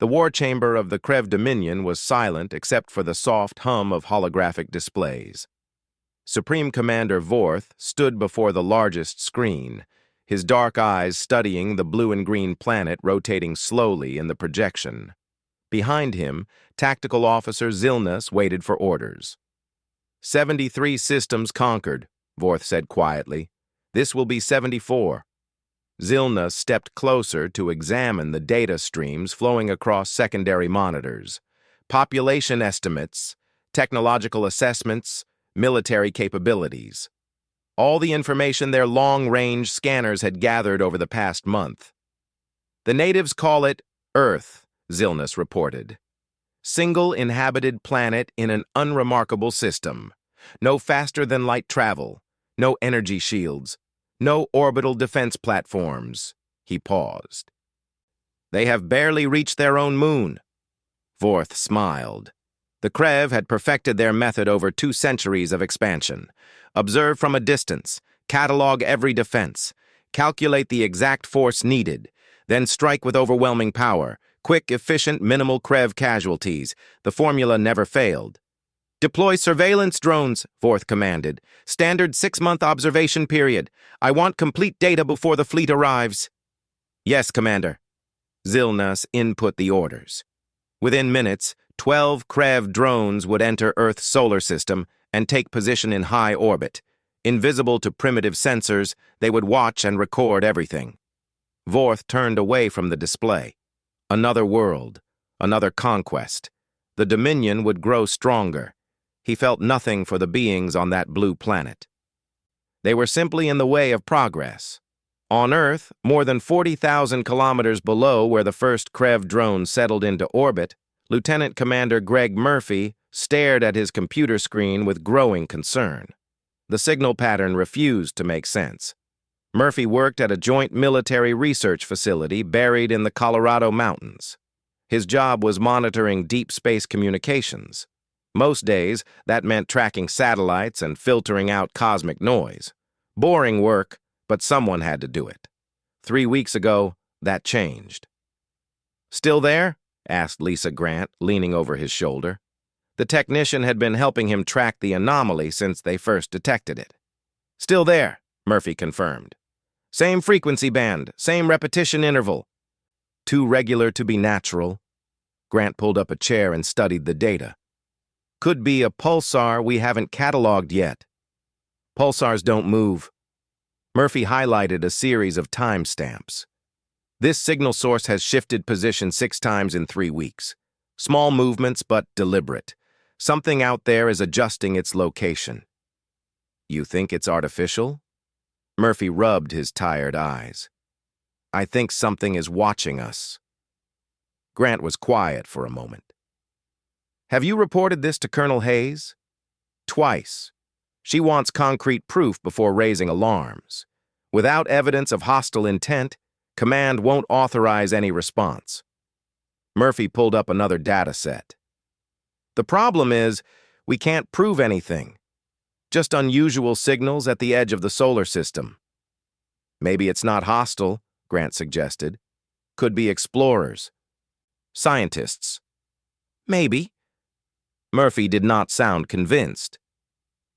The war chamber of the Krev Dominion was silent except for the soft hum of holographic displays. Supreme Commander Vorth stood before the largest screen, his dark eyes studying the blue and green planet rotating slowly in the projection. Behind him, Tactical Officer Zilnus waited for orders. 73 systems conquered, Vorth said quietly. This will be 74. Zilnus stepped closer to examine the data streams flowing across secondary monitors. Population estimates, technological assessments, military capabilities. All the information their long-range scanners had gathered over the past month. The natives call it Earth, Zilnus reported. Single inhabited planet in an unremarkable system. No faster-than-light travel, no energy shields, no orbital defense platforms. He paused. They have barely reached their own moon. Vorth smiled. The Krev had perfected their method over 2 centuries of expansion. Observe from a distance, catalog every defense, calculate the exact force needed, then strike with overwhelming power. Quick, efficient, minimal Krev casualties. The formula never failed. Deploy surveillance drones, Vorth commanded. Standard 6-month observation period. I want complete data before the fleet arrives. Yes, Commander. Zilnus input the orders. Within minutes, 12 Krev drones would enter Earth's solar system and take position in high orbit. Invisible to primitive sensors, they would watch and record everything. Vorth turned away from the display. Another world, another conquest. The Dominion would grow stronger. He felt nothing for the beings on that blue planet. They were simply in the way of progress. On Earth, more than 40,000 kilometers below where the first Krev drone settled into orbit, Lieutenant Commander Greg Murphy stared at his computer screen with growing concern. The signal pattern refused to make sense. Murphy worked at a joint military research facility buried in the Colorado mountains. His job was monitoring deep space communications. Most days, that meant tracking satellites and filtering out cosmic noise. Boring work, but someone had to do it. 3 weeks ago, that changed. "Still there?" asked Lisa Grant, leaning over his shoulder. The technician had been helping him track the anomaly since they first detected it. "Still there," Murphy confirmed. "Same frequency band, same repetition interval. Too regular to be natural." Grant pulled up a chair and studied the data. "Could be a pulsar we haven't cataloged yet." "Pulsars don't move." Murphy highlighted a series of timestamps. "This signal source has shifted position 6 times in 3 weeks. Small movements, but deliberate. Something out there is adjusting its location." "You think it's artificial?" Murphy rubbed his tired eyes. "I think something is watching us." Grant was quiet for a moment. "Have you reported this to Colonel Hayes?" "Twice. She wants concrete proof before raising alarms. Without evidence of hostile intent, Command won't authorize any response." Murphy pulled up another data set. "The problem is, we can't prove anything. Just unusual signals at the edge of the solar system." "Maybe it's not hostile," Grant suggested. "Could be explorers. Scientists." "Maybe." Murphy did not sound convinced.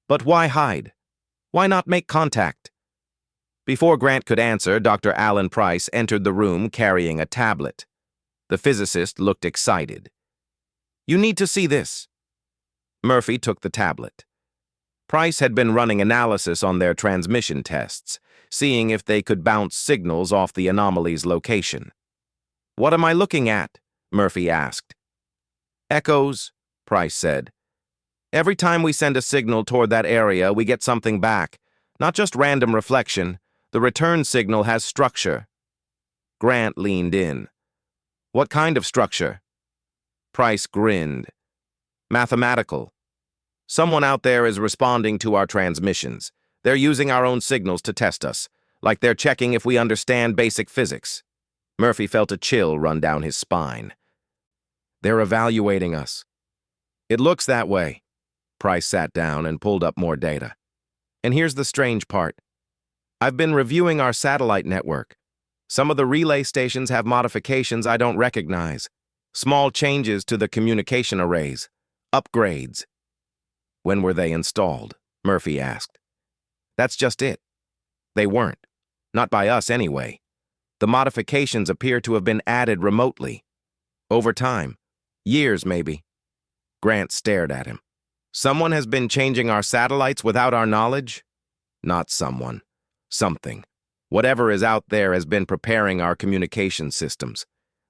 "But why hide? Why not make contact?" Before Grant could answer, Dr. Alan Price entered the room carrying a tablet. The physicist looked excited. "You need to see this." Murphy took the tablet. Price had been running analysis on their transmission tests, seeing if they could bounce signals off the anomaly's location. "What am I looking at?" Murphy asked. "Echoes," Price said. "Every time we send a signal toward that area, we get something back. Not just random reflection. The return signal has structure." Grant leaned in. "What kind of structure?" Price grinned. "Mathematical. Someone out there is responding to our transmissions. They're using our own signals to test us, like they're checking if we understand basic physics." Murphy felt a chill run down his spine. "They're evaluating us." "It looks that way." Price sat down and pulled up more data. "And here's the strange part. I've been reviewing our satellite network. Some of the relay stations have modifications I don't recognize. Small changes to the communication arrays. Upgrades. When were they installed? Murphy asked. That's just it. They weren't. Not by us anyway. The modifications appear to have been added remotely. Over time. Years, maybe. Grant stared at him. Someone has been changing our satellites without our knowledge? Not someone. Something. Whatever is out there has been preparing our communication systems,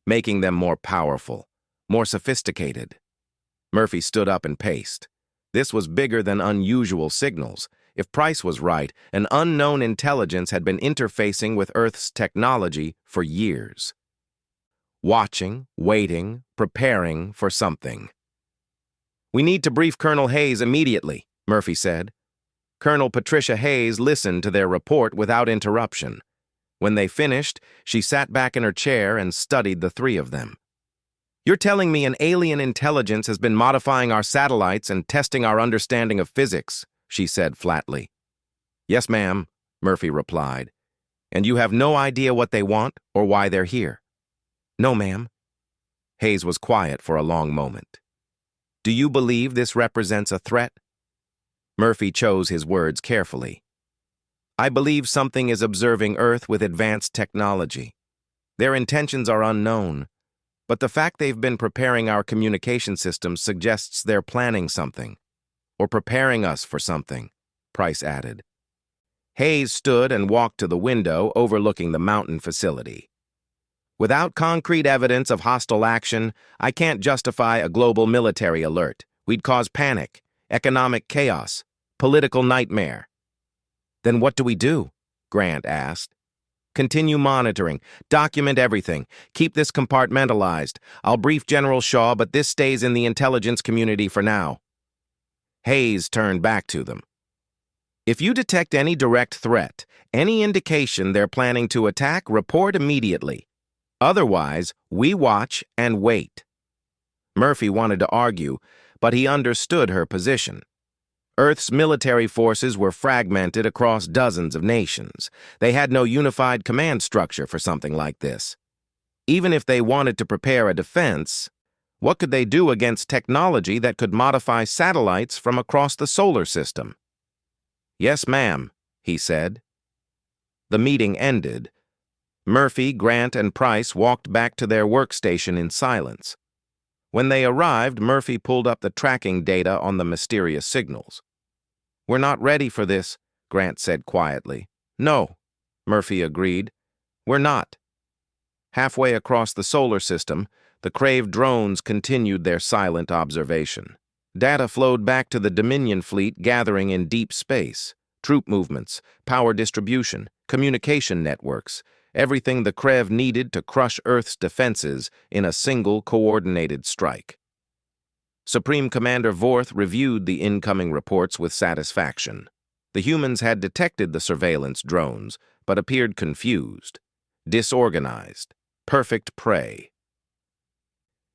making them more powerful, more sophisticated. Murphy stood up and paced. This was bigger than unusual signals. If Price was right, an unknown intelligence had been interfacing with Earth's technology for years. Watching, waiting, preparing for something. We need to brief Colonel Hayes immediately, Murphy said. Colonel Patricia Hayes listened to their report without interruption. When they finished, she sat back in her chair and studied the three of them. You're telling me an alien intelligence has been modifying our satellites and testing our understanding of physics, she said flatly. Yes, ma'am, Murphy replied. And you have no idea what they want or why they're here? No, ma'am. Hayes was quiet for a long moment. Do you believe this represents a threat? Murphy chose his words carefully. I believe something is observing Earth with advanced technology. Their intentions are unknown, but the fact they've been preparing our communication systems suggests they're planning something, or preparing us for something, Price added. Hayes stood and walked to the window overlooking the mountain facility. Without concrete evidence of hostile action, I can't justify a global military alert. We'd cause panic, economic chaos, political nightmare. Then what do we do? Grant asked. Continue monitoring, document everything, keep this compartmentalized. I'll brief General Shaw, but this stays in the intelligence community for now. Hayes turned back to them. If you detect any direct threat, any indication they're planning to attack, report immediately. Otherwise, we watch and wait. Murphy wanted to argue, but he understood her position. Earth's military forces were fragmented across dozens of nations. They had no unified command structure for something like this. Even if they wanted to prepare a defense, what could they do against technology that could modify satellites from across the solar system? Yes, ma'am, he said. The meeting ended. Murphy, Grant, and Price walked back to their workstation in silence. When they arrived, Murphy pulled up the tracking data on the mysterious signals. We're not ready for this, Grant said quietly. No, Murphy agreed. We're not. Halfway across the solar system, the Crave drones continued their silent observation. Data flowed back to the Dominion fleet gathering in deep space. Troop movements, power distribution, communication networks, everything the Krev needed to crush Earth's defenses in a single coordinated strike. Supreme Commander Vorth reviewed the incoming reports with satisfaction. The humans had detected the surveillance drones, but appeared confused, disorganized, perfect prey.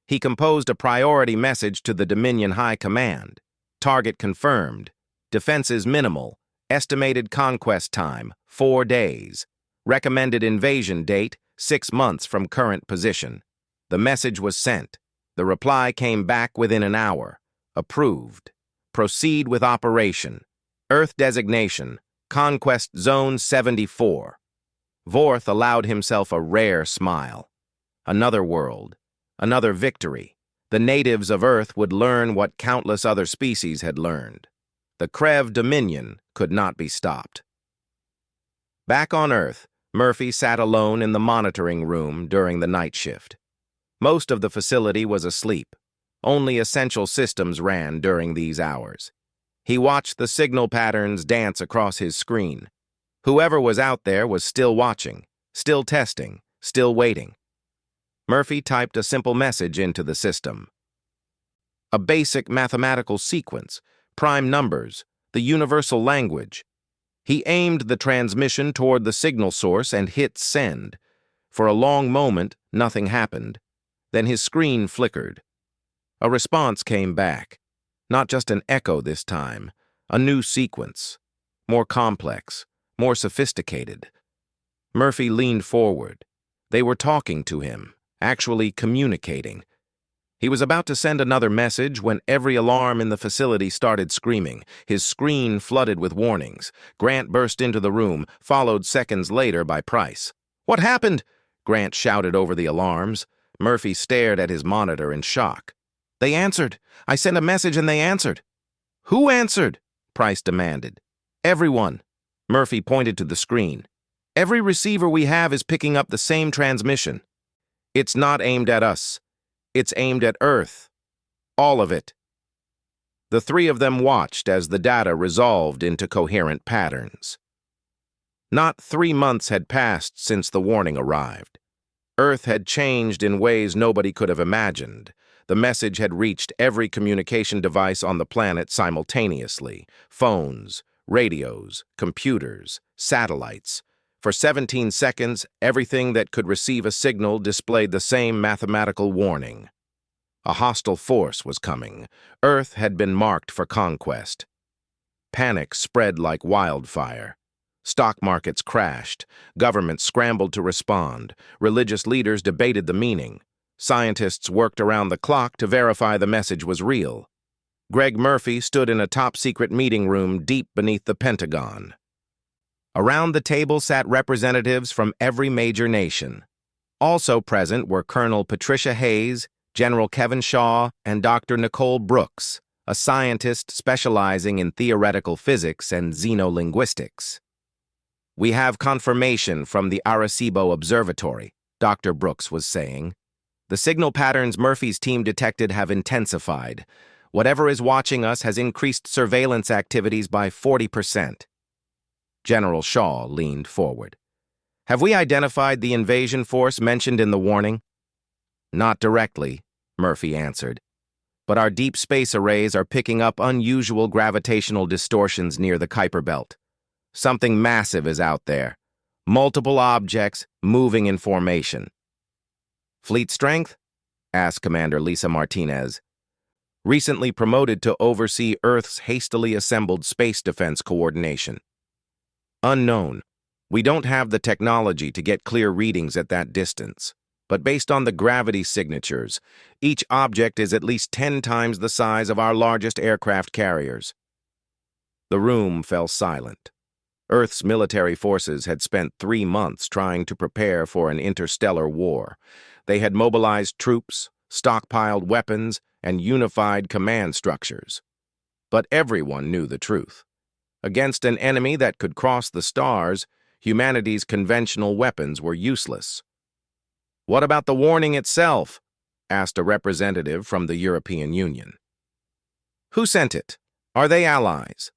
He composed a priority message to the Dominion High Command. Target confirmed. Defenses minimal. Estimated conquest time, 4 days. Recommended invasion date, 6 months from current position. The message was sent. The reply came back within an hour. Approved. Proceed with operation. Earth designation, Conquest Zone 74. Vorth allowed himself a rare smile. Another world. Another victory. The natives of Earth would learn what countless other species had learned. The Krev Dominion could not be stopped. Back on Earth, Murphy sat alone in the monitoring room during the night shift. Most of the facility was asleep. Only essential systems ran during these hours. He watched the signal patterns dance across his screen. Whoever was out there was still watching, still testing, still waiting. Murphy typed a simple message into the system. A basic mathematical sequence, prime numbers, the universal language. He aimed the transmission toward the signal source and hit send. For a long moment, nothing happened. Then his screen flickered. A response came back. Not just an echo this time, a new sequence. More complex, more sophisticated. Murphy leaned forward. They were talking to him, actually communicating. He was about to send another message when every alarm in the facility started screaming, his screen flooded with warnings. Grant burst into the room, followed seconds later by Price. "What happened?" Grant shouted over the alarms. Murphy stared at his monitor in shock. "They answered. I sent a message and they answered." "Who answered?" Price demanded. "Everyone." Murphy pointed to the screen. "Every receiver we have is picking up the same transmission. It's not aimed at us. It's aimed at Earth. All of it." The three of them watched as the data resolved into coherent patterns. Not 3 months had passed since the warning arrived. Earth had changed in ways nobody could have imagined. The message had reached every communication device on the planet simultaneously: phones, radios, computers, satellites. For 17 seconds, everything that could receive a signal displayed the same mathematical warning. A hostile force was coming. Earth had been marked for conquest. Panic spread like wildfire. Stock markets crashed. Governments scrambled to respond. Religious leaders debated the meaning. Scientists worked around the clock to verify the message was real. Greg Murphy stood in a top-secret meeting room deep beneath the Pentagon. Around the table sat representatives from every major nation. Also present were Colonel Patricia Hayes, General Kevin Shaw, and Dr. Nicole Brooks, a scientist specializing in theoretical physics and xenolinguistics. "We have confirmation from the Arecibo Observatory," Dr. Brooks was saying. "The signal patterns Murphy's team detected have intensified. Whatever is watching us has increased surveillance activities by 40%. General Shaw leaned forward. "Have we identified the invasion force mentioned in the warning?" "Not directly," Murphy answered. "But our deep space arrays are picking up unusual gravitational distortions near the Kuiper Belt. Something massive is out there. Multiple objects moving in formation." "Fleet strength?" asked Commander Lisa Martinez, recently promoted to oversee Earth's hastily assembled space defense coordination. "Unknown. We don't have the technology to get clear readings at that distance. But based on the gravity signatures, each object is at least 10 times the size of our largest aircraft carriers." The room fell silent. Earth's military forces had spent 3 months trying to prepare for an interstellar war. They had mobilized troops, stockpiled weapons, and unified command structures. But everyone knew the truth. Against an enemy that could cross the stars, humanity's conventional weapons were useless. "What about the warning itself?" asked a representative from the European Union. "Who sent it? Are they allies?"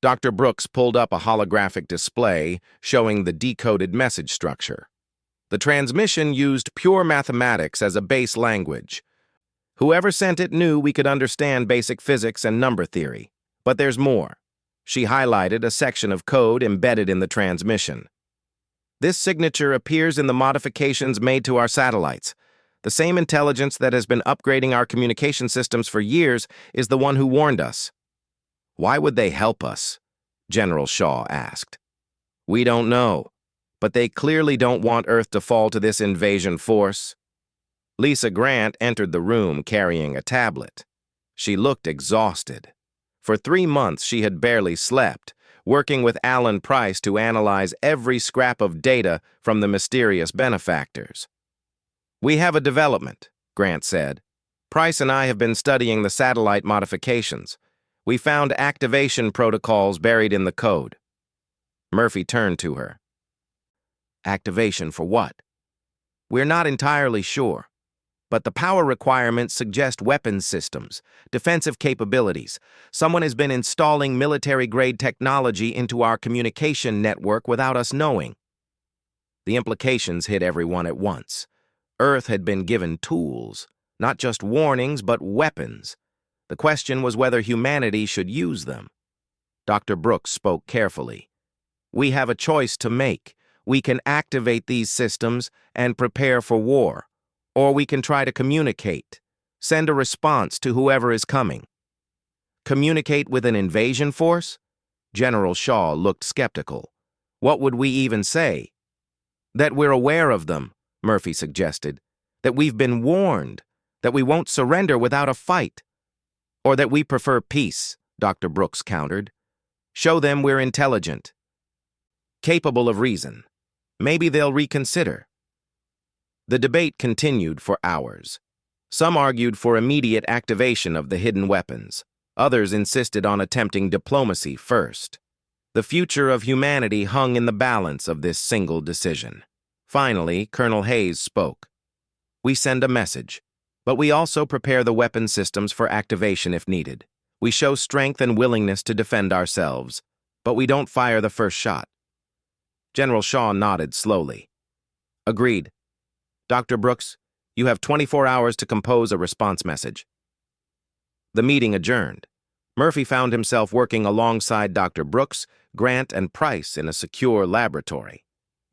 Dr. Brooks pulled up a holographic display showing the decoded message structure. The transmission used pure mathematics as a base language. Whoever sent it knew we could understand basic physics and number theory. But there's more. She highlighted a section of code embedded in the transmission. "This signature appears in the modifications made to our satellites. The same intelligence that has been upgrading our communication systems for years is the one who warned us." "Why would they help us?" General Shaw asked. "We don't know, but they clearly don't want Earth to fall to this invasion force." Lisa Grant entered the room carrying a tablet. She looked exhausted. For 3 months she had barely slept, working with Alan Price to analyze every scrap of data from the mysterious benefactors. "We have a development," Grant said. "Price and I have been studying the satellite modifications. We found activation protocols buried in the code." Murphy turned to her. "Activation for what?" "We're not entirely sure. But the power requirements suggest weapons systems, defensive capabilities. Someone has been installing military-grade technology into our communication network without us knowing." The implications hit everyone at once. Earth had been given tools, not just warnings, but weapons. The question was whether humanity should use them. Dr. Brooks spoke carefully. "We have a choice to make. We can activate these systems and prepare for war. Or we can try to communicate, send a response to whoever is coming." "Communicate with an invasion force?" General Shaw looked skeptical. "What would we even say?" "That we're aware of them," Murphy suggested. "That we've been warned. that we won't surrender without a fight. Or that we prefer peace, Dr. Brooks countered. Show them we're intelligent, capable of reason. Maybe they'll reconsider. The debate continued for hours. Some argued for immediate activation of the hidden weapons. Others insisted on attempting diplomacy first. The future of humanity hung in the balance of this single decision. Finally, Colonel Hayes spoke. We send a message, but we also prepare the weapon systems for activation if needed. We show strength and willingness to defend ourselves, but we don't fire the first shot. General Shaw nodded slowly. Agreed. Dr. Brooks, you have 24 hours to compose a response message. The meeting adjourned. Murphy found himself working alongside Dr. Brooks, Grant, and Price in a secure laboratory.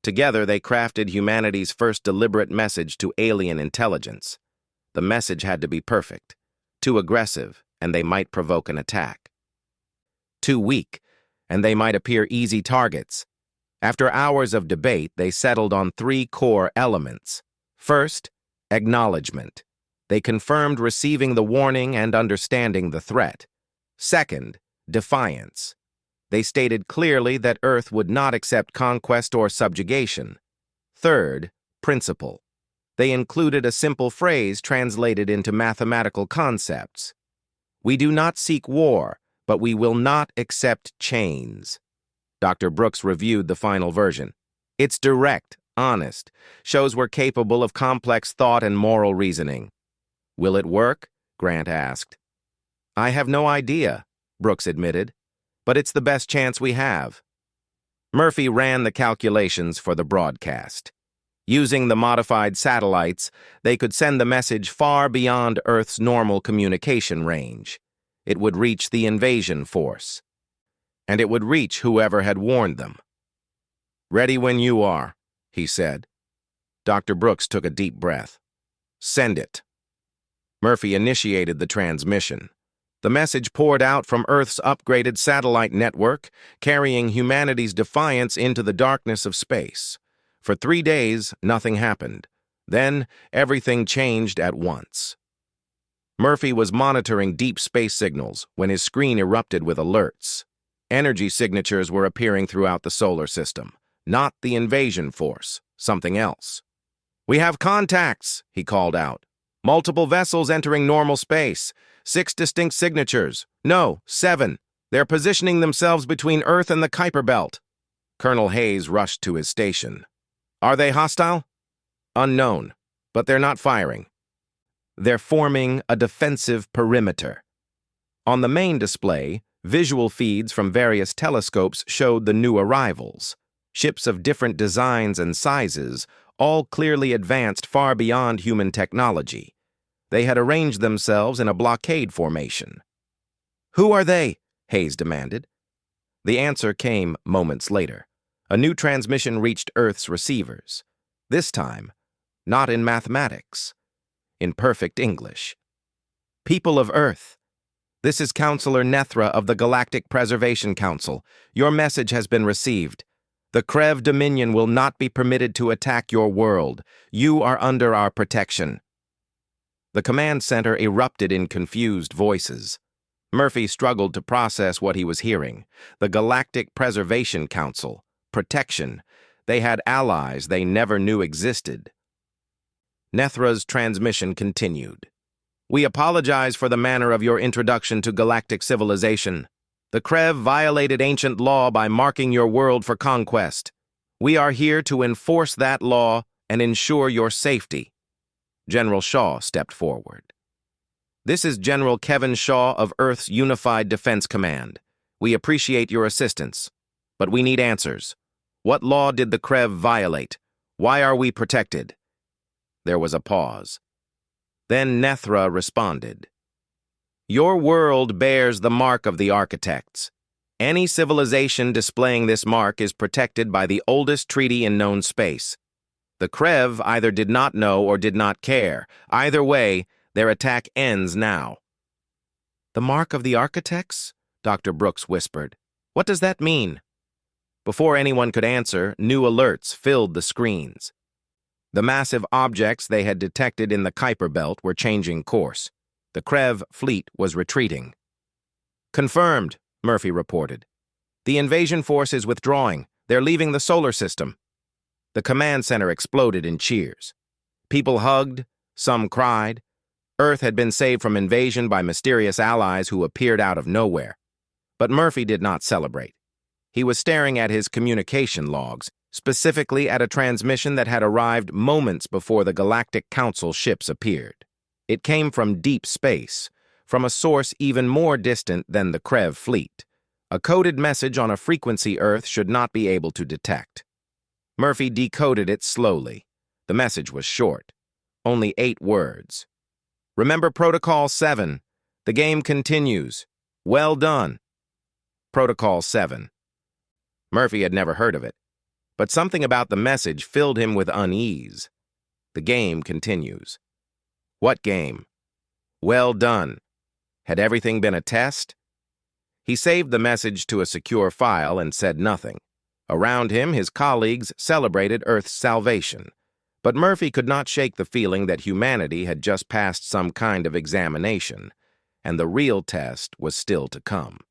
Together, they crafted humanity's first deliberate message to alien intelligence. The message had to be perfect, too aggressive, and they might provoke an attack. Too weak, and they might appear easy targets. After hours of debate, they settled on 3 core elements. First, acknowledgement. They confirmed receiving the warning and understanding the threat. Second, defiance. They stated clearly that Earth would not accept conquest or subjugation. Third, principle. They included a simple phrase translated into mathematical concepts. We do not seek war, but we will not accept chains. Dr. Brooks reviewed the final version. It's direct, honest, shows we're capable of complex thought and moral reasoning. Will it work? Grant asked. I have no idea, Brooks admitted, but it's the best chance we have. Murphy ran the calculations for the broadcast. Using the modified satellites, they could send the message far beyond Earth's normal communication range. It would reach the invasion force. And it would reach whoever had warned them. Ready when you are, he said. Dr. Brooks took a deep breath. Send it. Murphy initiated the transmission. The message poured out from Earth's upgraded satellite network, carrying humanity's defiance into the darkness of space. For 3 days, nothing happened. Then, everything changed at once. Murphy was monitoring deep space signals when his screen erupted with alerts. Energy signatures were appearing throughout the solar system. Not the invasion force, something else. We have contacts, he called out. Multiple vessels entering normal space. 6 distinct signatures. No, 7. They're positioning themselves between Earth and the Kuiper Belt. Colonel Hayes rushed to his station. Are they hostile? Unknown, but they're not firing. They're forming a defensive perimeter. On the main display, visual feeds from various telescopes showed the new arrivals. Ships of different designs and sizes, all clearly advanced far beyond human technology. They had arranged themselves in a blockade formation. Who are they? Hayes demanded. The answer came moments later. A new transmission reached Earth's receivers. This time, not in mathematics, in perfect English. People of Earth, this is Counselor Nethra of the Galactic Preservation Council. Your message has been received. The Krev Dominion will not be permitted to attack your world. You are under our protection. The command center erupted in confused voices. Murphy struggled to process what he was hearing. The Galactic Preservation Council. Protection. They had allies they never knew existed. Nethra's transmission continued. We apologize for the manner of your introduction to galactic civilization. The Krev violated ancient law by marking your world for conquest. We are here to enforce that law and ensure your safety. General Shaw stepped forward. This is General Kevin Shaw of Earth's Unified Defense Command. We appreciate your assistance, but we need answers. What law did the Krev violate? Why are we protected? There was a pause. Then Nethra responded. Your world bears the mark of the architects. Any civilization displaying this mark is protected by the oldest treaty in known space. The Krev either did not know or did not care. Either way, their attack ends now. The mark of the architects? Dr. Brooks whispered. What does that mean? Before anyone could answer, new alerts filled the screens. The massive objects they had detected in the Kuiper Belt were changing course. The Krev fleet was retreating. "Confirmed," Murphy reported. "The invasion force is withdrawing. They're leaving the solar system." The command center exploded in cheers. People hugged, some cried. Earth had been saved from invasion by mysterious allies who appeared out of nowhere. But Murphy did not celebrate. He was staring at his communication logs, specifically at a transmission that had arrived moments before the Galactic Council ships appeared. It came from deep space, from a source even more distant than the Krev fleet. A coded message on a frequency Earth should not be able to detect. Murphy decoded it slowly. The message was short, only 8 words. "Remember Protocol 7. The game continues. Well done." Protocol 7. Murphy had never heard of it, but something about the message filled him with unease. The game continues. What game? Well done. Had everything been a test? He saved the message to a secure file and said nothing. Around him, his colleagues celebrated Earth's salvation. But Murphy could not shake the feeling that humanity had just passed some kind of examination, and the real test was still to come.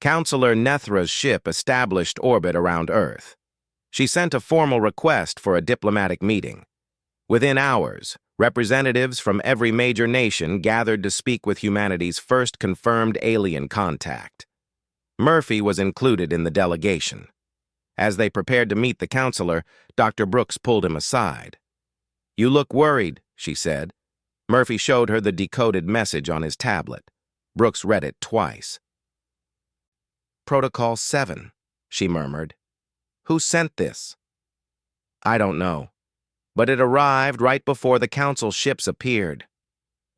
Counselor Nethra's ship established orbit around Earth. She sent a formal request for a diplomatic meeting. Within hours, representatives from every major nation gathered to speak with humanity's first confirmed alien contact. Murphy was included in the delegation. As they prepared to meet the counselor, Dr. Brooks pulled him aside. "You look worried," she said. Murphy showed her the decoded message on his tablet. Brooks read it twice. "Protocol 7, she murmured. "Who sent this?" "I don't know. But it arrived right before the council ships appeared.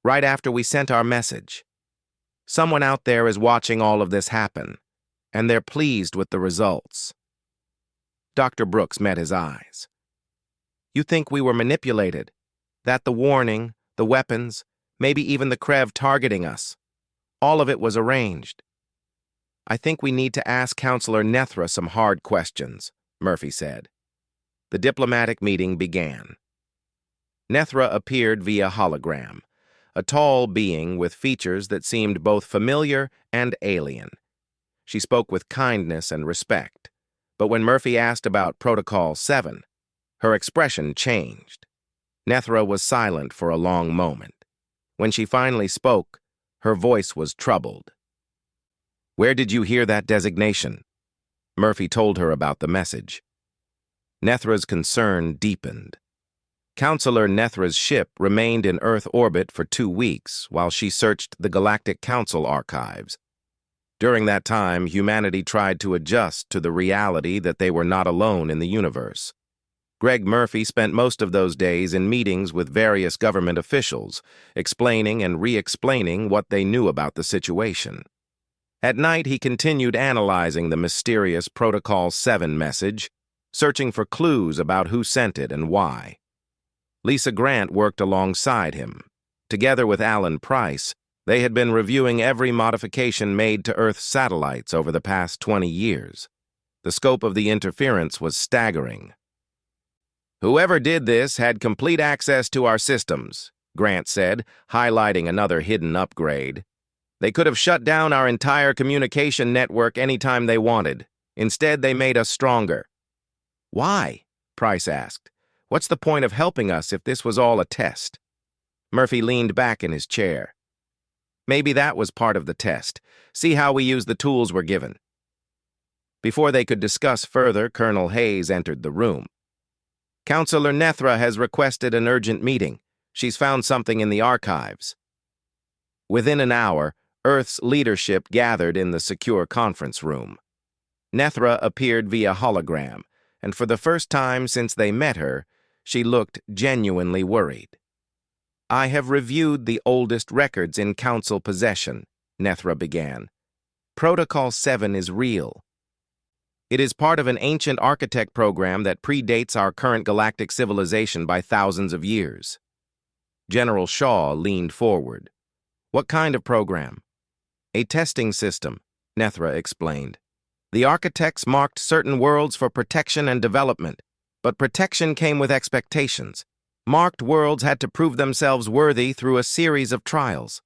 Right after we sent our message. Someone out there is watching all of this happen, and they're pleased with the results." Dr. Brooks met his eyes. "You think we were manipulated? That the warning, the weapons, maybe even the Krev targeting us, all of it was arranged?" "I think we need to ask Counselor Nethra some hard questions," Murphy said. The diplomatic meeting began. Nethra appeared via hologram, a tall being with features that seemed both familiar and alien. She spoke with kindness and respect, but when Murphy asked about Protocol 7, her expression changed. Nethra was silent for a long moment. When she finally spoke, her voice was troubled. "Where did you hear that designation?" Murphy told her about the message. Nethra's concern deepened. Counselor Nethra's ship remained in Earth orbit for 2 weeks while she searched the Galactic Council archives. During that time, humanity tried to adjust to the reality that they were not alone in the universe. Greg Murphy spent most of those days in meetings with various government officials, explaining and re-explaining what they knew about the situation. At night, he continued analyzing the mysterious Protocol 7 message, searching for clues about who sent it and why. Lisa Grant worked alongside him. Together with Alan Price, they had been reviewing every modification made to Earth's satellites over the past 20 years. The scope of the interference was staggering. "Whoever did this had complete access to our systems," Grant said, highlighting another hidden upgrade. "They could have shut down our entire communication network anytime they wanted. Instead, they made us stronger." "Why?" Price asked. "What's the point of helping us if this was all a test?" Murphy leaned back in his chair. "Maybe that was part of the test. See how we use the tools we're given." Before they could discuss further, Colonel Hayes entered the room. "Counselor Nethra has requested an urgent meeting. She's found something in the archives." Within an hour, Earth's leadership gathered in the secure conference room. Nethra appeared via hologram, and for the first time since they met her, she looked genuinely worried. "I have reviewed the oldest records in Council possession," Nethra began. "Protocol 7 is real. It is part of an ancient architect program that predates our current galactic civilization by thousands of years." General Shaw leaned forward. "What kind of program?" "A testing system," Nethra explained. "The architects marked certain worlds for protection and development. But protection came with expectations. Marked worlds had to prove themselves worthy through a series of trials.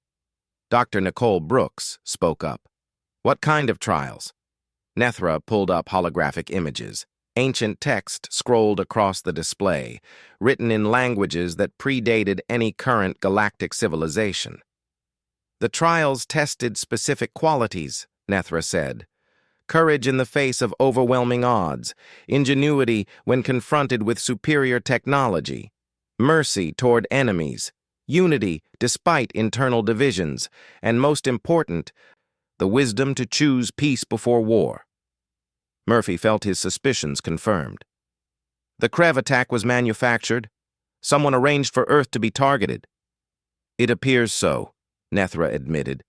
Dr. Nicole Brooks spoke up. What kind of trials? Nethra pulled up holographic images. Ancient text scrolled across the display, written in languages that predated any current galactic civilization. The trials tested specific qualities, Nethra said. Courage in the face of overwhelming odds, ingenuity when confronted with superior technology, mercy toward enemies, unity despite internal divisions, and most important, the wisdom to choose peace before war. Murphy felt his suspicions confirmed. The Krev attack was manufactured. Someone arranged for Earth to be targeted. It appears so, Nethra admitted.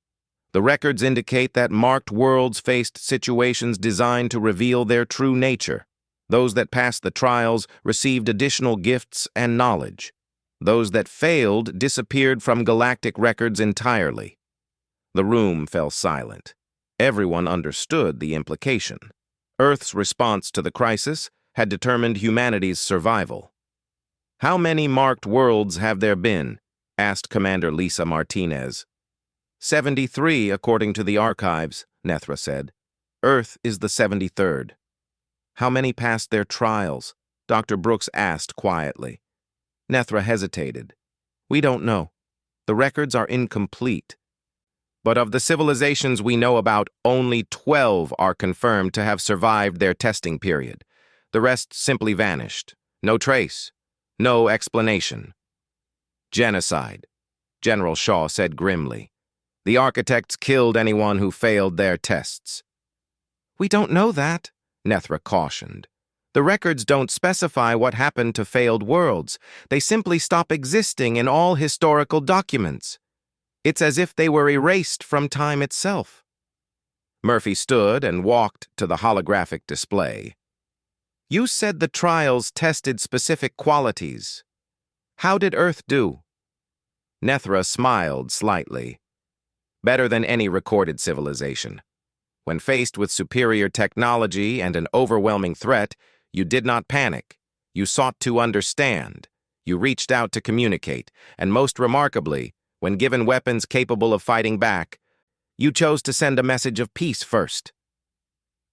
The records indicate that marked worlds faced situations designed to reveal their true nature. Those that passed the trials received additional gifts and knowledge. Those that failed disappeared from galactic records entirely. The room fell silent. Everyone understood the implication. Earth's response to the crisis had determined humanity's survival. How many marked worlds have there been? Asked Commander Lisa Martinez. 73, according to the archives, Nethra said. Earth is the 73rd. How many passed their trials? Dr. Brooks asked quietly. Nethra hesitated. We don't know. The records are incomplete. But of the civilizations we know about, only 12 are confirmed to have survived their testing period. The rest simply vanished. No trace. No explanation. Genocide, General Shaw said grimly. The architects killed anyone who failed their tests. We don't know that, Nethra cautioned. The records don't specify what happened to failed worlds. They simply stop existing in all historical documents. It's as if they were erased from time itself. Murphy stood and walked to the holographic display. You said the trials tested specific qualities. How did Earth do? Nethra smiled slightly. Better than any recorded civilization. When faced with superior technology and an overwhelming threat, you did not panic. You sought to understand. You reached out to communicate, and most remarkably, when given weapons capable of fighting back, you chose to send a message of peace first.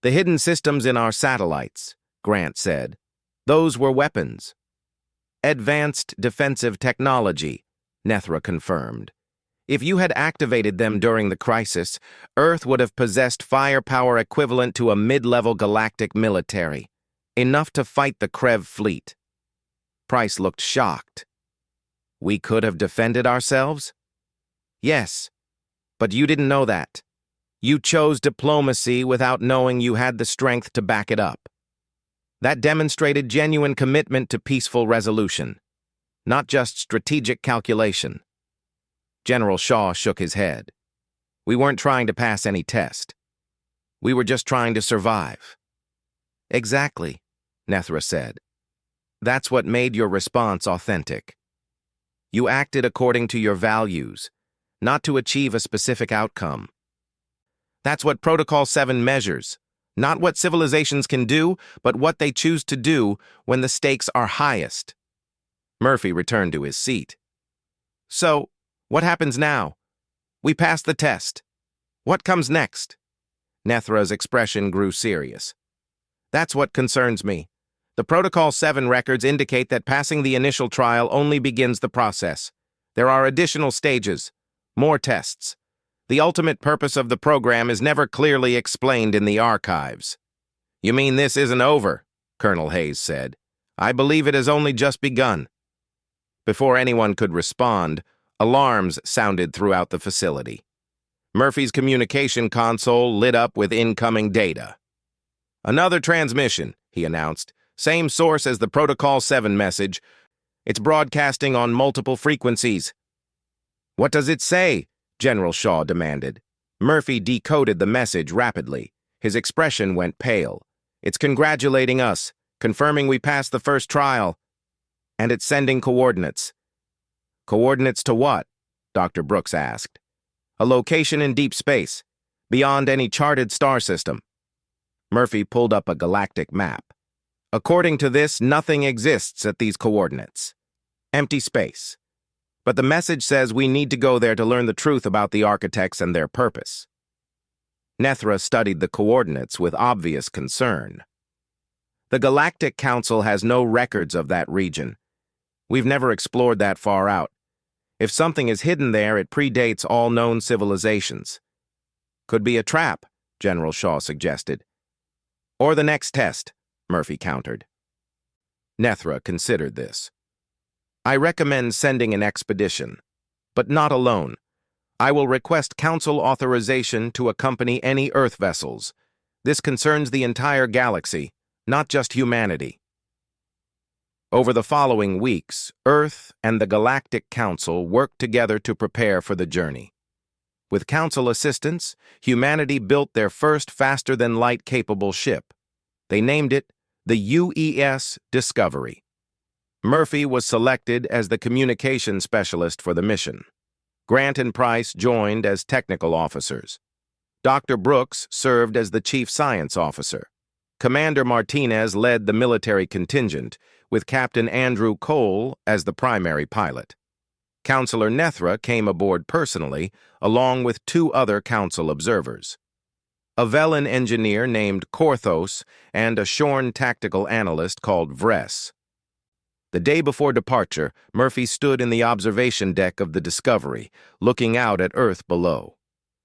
The hidden systems in our satellites, Grant said, those were weapons. Advanced defensive technology, Nethra confirmed. If you had activated them during the crisis, Earth would have possessed firepower equivalent to a mid-level galactic military, enough to fight the Krev fleet. Price looked shocked. We could have defended ourselves? Yes, but you didn't know that. You chose diplomacy without knowing you had the strength to back it up. That demonstrated genuine commitment to peaceful resolution, not just strategic calculation. General Shaw shook his head. We weren't trying to pass any test. We were just trying to survive. Exactly, Nethra said. That's what made your response authentic. You acted according to your values, not to achieve a specific outcome. That's what Protocol 7 measures, not what civilizations can do, but what they choose to do when the stakes are highest. Murphy returned to his seat. So, what happens now? We passed the test. What comes next? Nethra's expression grew serious. That's what concerns me. The Protocol 7 records indicate that passing the initial trial only begins the process. There are additional stages, more tests. The ultimate purpose of the program is never clearly explained in the archives. You mean this isn't over? Colonel Hayes said. I believe it has only just begun. Before anyone could respond, alarms sounded throughout the facility. Murphy's communication console lit up with incoming data. Another transmission, he announced. Same source as the Protocol 7 message. It's broadcasting on multiple frequencies. What does it say? General Shaw demanded. Murphy decoded the message rapidly. His expression went pale. It's congratulating us, confirming we passed the first trial. And it's sending coordinates. Coordinates to what? Dr. Brooks asked. A location in deep space, beyond any charted star system. Murphy pulled up a galactic map. According to this, nothing exists at these coordinates. Empty space. But the message says we need to go there to learn the truth about the architects and their purpose. Nethra studied the coordinates with obvious concern. The Galactic Council has no records of that region. We've never explored that far out. If something is hidden there, it predates all known civilizations. Could be a trap, General Shaw suggested. Or the next test, Murphy countered. Nethra considered this. I recommend sending an expedition, but not alone. I will request Council authorization to accompany any Earth vessels. This concerns the entire galaxy, not just humanity. Over the following weeks, Earth and the Galactic Council worked together to prepare for the journey. With Council assistance, humanity built their first faster-than-light capable ship. They named it the UES Discovery. Murphy was selected as the communication specialist for the mission. Grant and Price joined as technical officers. Dr. Brooks served as the chief science officer. Commander Martinez led the military contingent, with Captain Andrew Cole as the primary pilot. Counselor Nethra came aboard personally, along with 2 other Council observers. A Velen engineer named Korthos and a Shorn tactical analyst called Vress. The day before departure, Murphy stood in the observation deck of the Discovery, looking out at Earth below.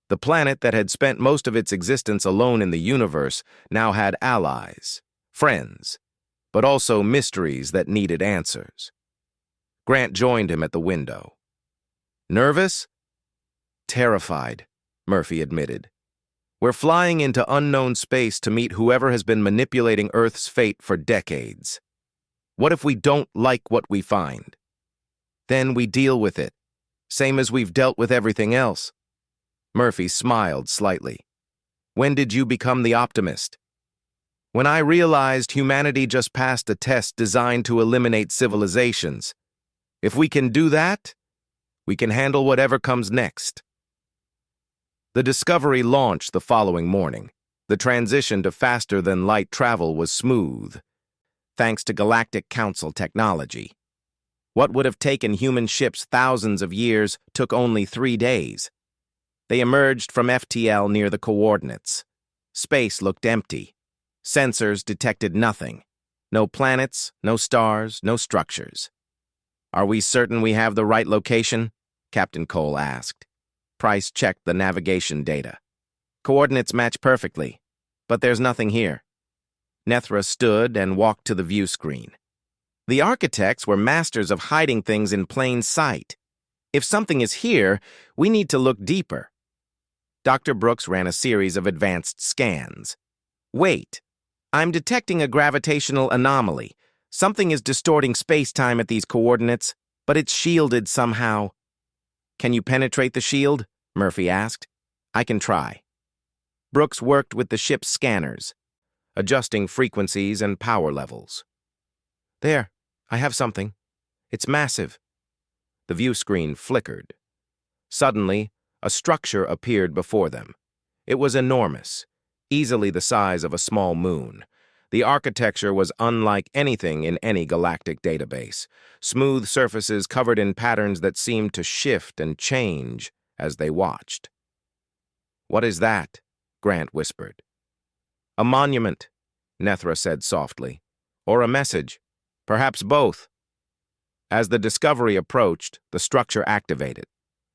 The planet that had spent most of its existence alone in the universe now had allies, friends, but also mysteries that needed answers. Grant joined him at the window. Nervous? Terrified, Murphy admitted. We're flying into unknown space to meet whoever has been manipulating Earth's fate for decades. What if we don't like what we find? Then we deal with it, same as we've dealt with everything else. Murphy smiled slightly. When did you become the optimist? When I realized humanity just passed a test designed to eliminate civilizations. If we can do that, we can handle whatever comes next. The Discovery launched the following morning. The transition to faster-than-light travel was smooth, thanks to Galactic Council technology. What would have taken human ships thousands of years took only 3 days. They emerged from FTL near the coordinates. Space looked empty. Sensors detected nothing. No planets, no stars, no structures. Are we certain we have the right location? Captain Cole asked. Price checked the navigation data. Coordinates match perfectly, but there's nothing here. Nethra stood and walked to the view screen. The architects were masters of hiding things in plain sight. If something is here, we need to look deeper. Dr. Brooks ran a series of advanced scans. Wait, I'm detecting a gravitational anomaly. Something is distorting space-time at these coordinates, but it's shielded somehow. Can you penetrate the shield? Murphy asked. I can try. Brooks worked with the ship's scanners, adjusting frequencies and power levels. There, I have something. It's massive. The view screen flickered. Suddenly, a structure appeared before them. It was enormous, easily the size of a small moon. The architecture was unlike anything in any galactic database. Smooth surfaces covered in patterns that seemed to shift and change as they watched. What is that? Grant whispered. A monument, Nethra said softly. Or a message. Perhaps both. As the Discovery approached, the structure activated.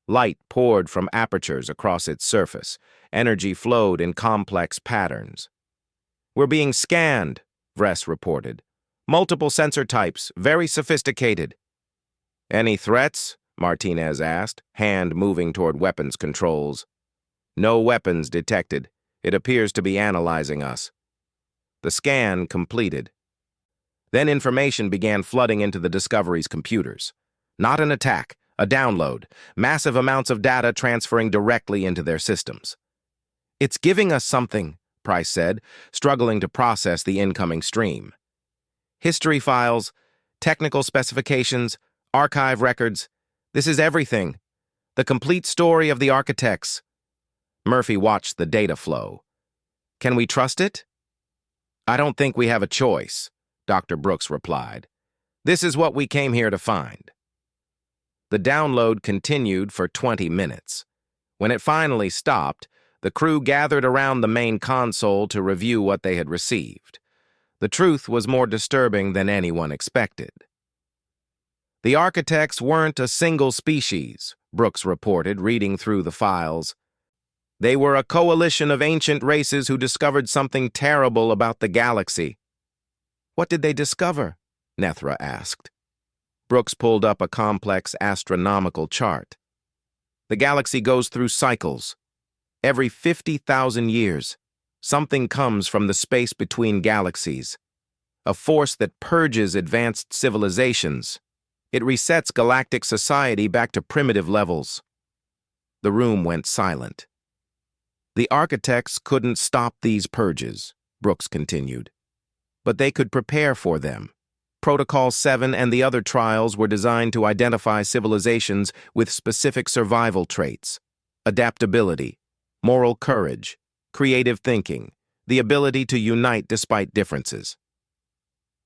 Light poured from apertures across its surface. Energy flowed in complex patterns. We're being scanned, Vress reported. Multiple sensor types, very sophisticated. Any threats? Martinez asked, hand moving toward weapons controls. No weapons detected. It appears to be analyzing us. The scan completed. Then information began flooding into the Discovery's computers. Not an attack, a download, massive amounts of data transferring directly into their systems. It's giving us something, Price said, struggling to process the incoming stream. History files, technical specifications, archive records. This is everything. The complete story of the architects. Murphy watched the data flow. Can we trust it? I don't think we have a choice, Dr. Brooks replied. "This is what we came here to find." The download continued for 20 minutes. When it finally stopped, the crew gathered around the main console to review what they had received. The truth was more disturbing than anyone expected. "The architects weren't a single species," Brooks reported, reading through the files. "They were a coalition of ancient races who discovered something terrible about the galaxy." "What did they discover?" Nethra asked. Brooks pulled up a complex astronomical chart. "The galaxy goes through cycles. Every 50,000 years, something comes from the space between galaxies, a force that purges advanced civilizations. It resets galactic society back to primitive levels." The room went silent. "The architects couldn't stop these purges," Brooks continued, "but they could prepare for them. Protocol 7 and the other trials were designed to identify civilizations with specific survival traits: adaptability, moral courage, creative thinking, the ability to unite despite differences."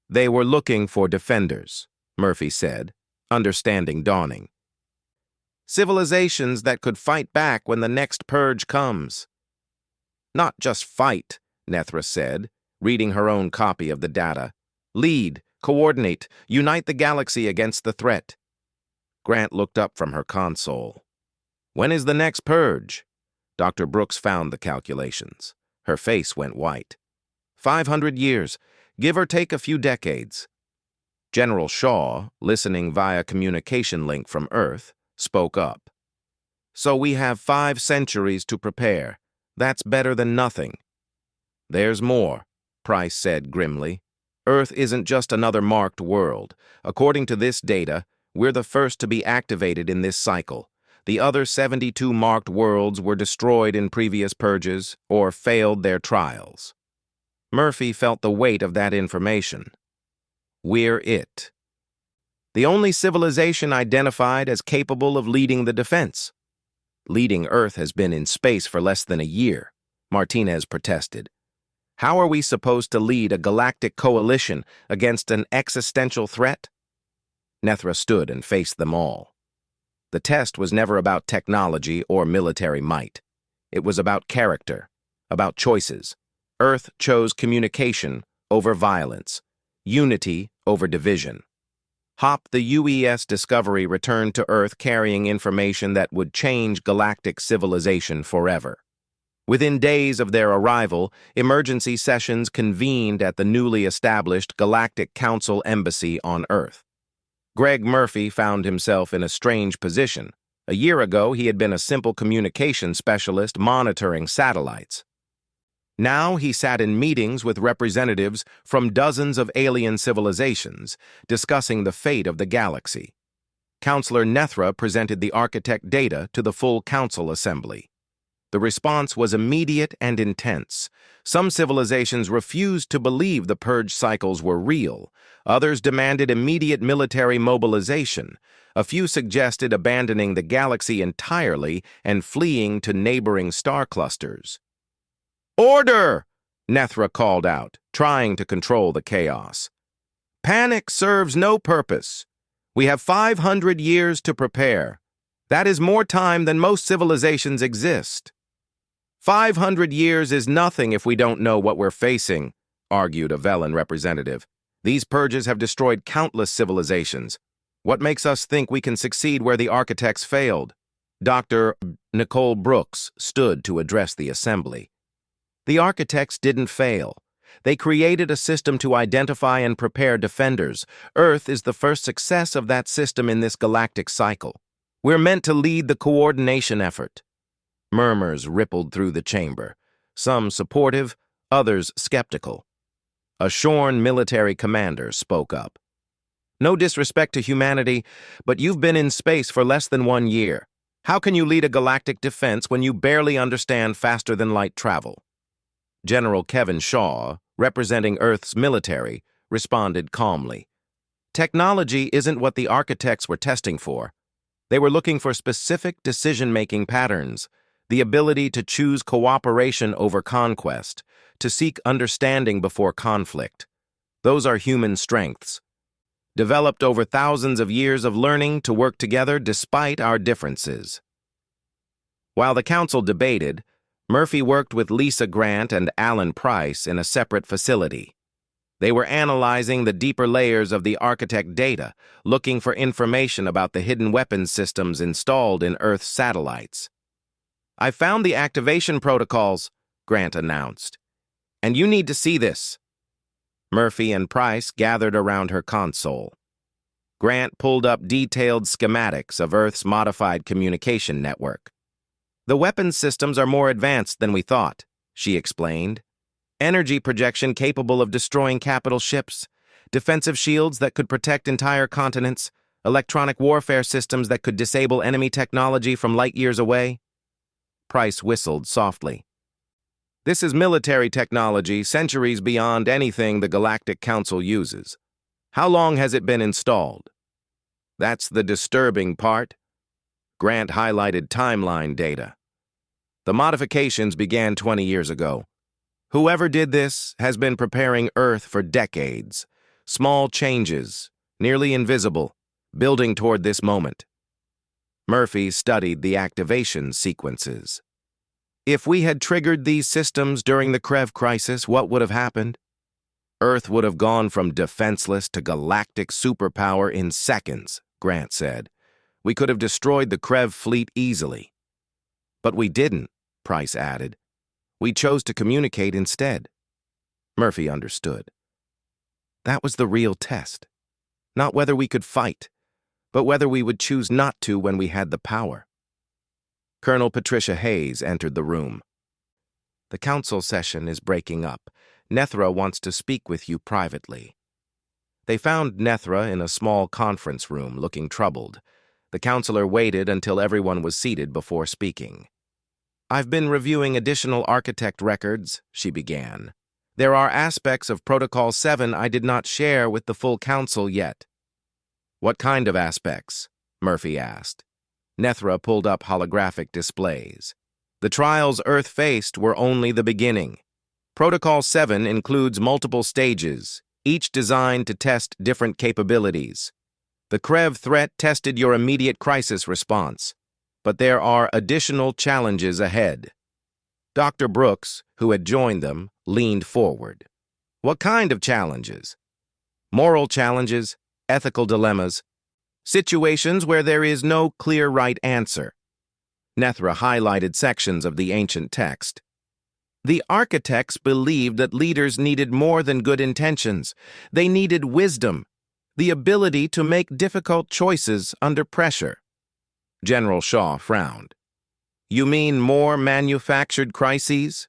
"They were looking for defenders," Murphy said, understanding dawning. "Civilizations that could fight back when the next purge comes." "Not just fight," Nethra said, reading her own copy of the data. "Lead, coordinate, unite the galaxy against the threat." Grant looked up from her console. "When is the next purge?" Dr. Brooks found the calculations. Her face went white. 500 years, give or take a few decades." General Shaw, listening via communication link from Earth, spoke up. "So we have 5 centuries to prepare. That's better than nothing." "There's more," Price said grimly. "Earth isn't just another marked world. According to this data, we're the first to be activated in this cycle. The other 72 marked worlds were destroyed in previous purges or failed their trials." Murphy felt the weight of that information. "We're it. The only civilization identified as capable of leading the defense." "Leading Earth has been in space for less than a year," Martinez protested. "How are we supposed to lead a galactic coalition against an existential threat?" Nethra stood and faced them all. "The test was never about technology or military might. It was about character, about choices. Earth chose communication over violence, unity over division. Hop, the UES Discovery, returned to Earth carrying information that would change galactic civilization forever. Within days of their arrival, emergency sessions convened at the newly established Galactic Council Embassy on Earth. Greg Murphy found himself in a strange position. A year ago, he had been a simple communication specialist monitoring satellites. Now he sat in meetings with representatives from dozens of alien civilizations, discussing the fate of the galaxy. Counselor Nethra presented the architect data to the full council assembly. The response was immediate and intense. Some civilizations refused to believe the purge cycles were real. Others demanded immediate military mobilization. A few suggested abandoning the galaxy entirely and fleeing to neighboring star clusters. "Order!" Nethra called out, trying to control the chaos. "Panic serves no purpose. We have 500 years to prepare. That is more time than most civilizations exist." 500 years is nothing if we don't know what we're facing, argued a Velen representative. "These purges have destroyed countless civilizations. What makes us think we can succeed where the architects failed?" Dr. Nicole Brooks stood to address the assembly. "The architects didn't fail. They created a system to identify and prepare defenders. Earth is the first success of that system in this galactic cycle. We're meant to lead the coordination effort." Murmurs rippled through the chamber, some supportive, others skeptical. A shorn military commander spoke up. "No disrespect to humanity, but you've been in space for less than 1 year. How can you lead a galactic defense when you barely understand faster-than-light travel?" General Kevin Shaw, representing Earth's military, responded calmly. "Technology isn't what the architects were testing for. They were looking for specific decision-making patterns, the ability to choose cooperation over conquest, to seek understanding before conflict. Those are human strengths, developed over thousands of years of learning to work together despite our differences. While the council debated, Murphy worked with Lisa Grant and Alan Price in a separate facility. They were analyzing the deeper layers of the architect data, looking for information about the hidden weapons systems installed in Earth's satellites. "I found the activation protocols," Grant announced. "And you need to see this." Murphy and Price gathered around her console. Grant pulled up detailed schematics of Earth's modified communication network. "The weapons systems are more advanced than we thought," she explained. "Energy projection capable of destroying capital ships, defensive shields that could protect entire continents, electronic warfare systems that could disable enemy technology from light years away." Price whistled softly. "This is military technology centuries beyond anything the Galactic Council uses. How long has it been installed?" "That's the disturbing part." Grant highlighted timeline data. "The modifications began 20 years ago. Whoever did this has been preparing Earth for decades. Small changes, nearly invisible, building toward this moment." Murphy studied the activation sequences. "If we had triggered these systems during the Krev crisis, what would have happened? Earth would have gone from defenseless to galactic superpower in seconds," Grant said. "We could have destroyed the Krev fleet easily." "But we didn't," Price added. "We chose to communicate instead." Murphy understood. That was the real test. Not whether we could fight, but whether we would choose not to when we had the power. Colonel Patricia Hayes entered the room. "The council session is breaking up. Nethra wants to speak with you privately." They found Nethra in a small conference room, looking troubled. The counselor waited until everyone was seated before speaking. "I've been reviewing additional architect records," she began. "There are aspects of Protocol 7 I did not share with the full council yet." "What kind of aspects?" Murphy asked. Nethra pulled up holographic displays. "The trials Earth faced were only the beginning. Protocol 7 includes multiple stages, each designed to test different capabilities. The Krev threat tested your immediate crisis response, but there are additional challenges ahead." Dr. Brooks, who had joined them, leaned forward. "What kind of challenges?" "Moral challenges, ethical dilemmas, situations where there is no clear right answer." Nethra highlighted sections of the ancient text. "The architects believed that leaders needed more than good intentions. They needed wisdom, the ability to make difficult choices under pressure." General Shaw frowned. "You mean more manufactured crises?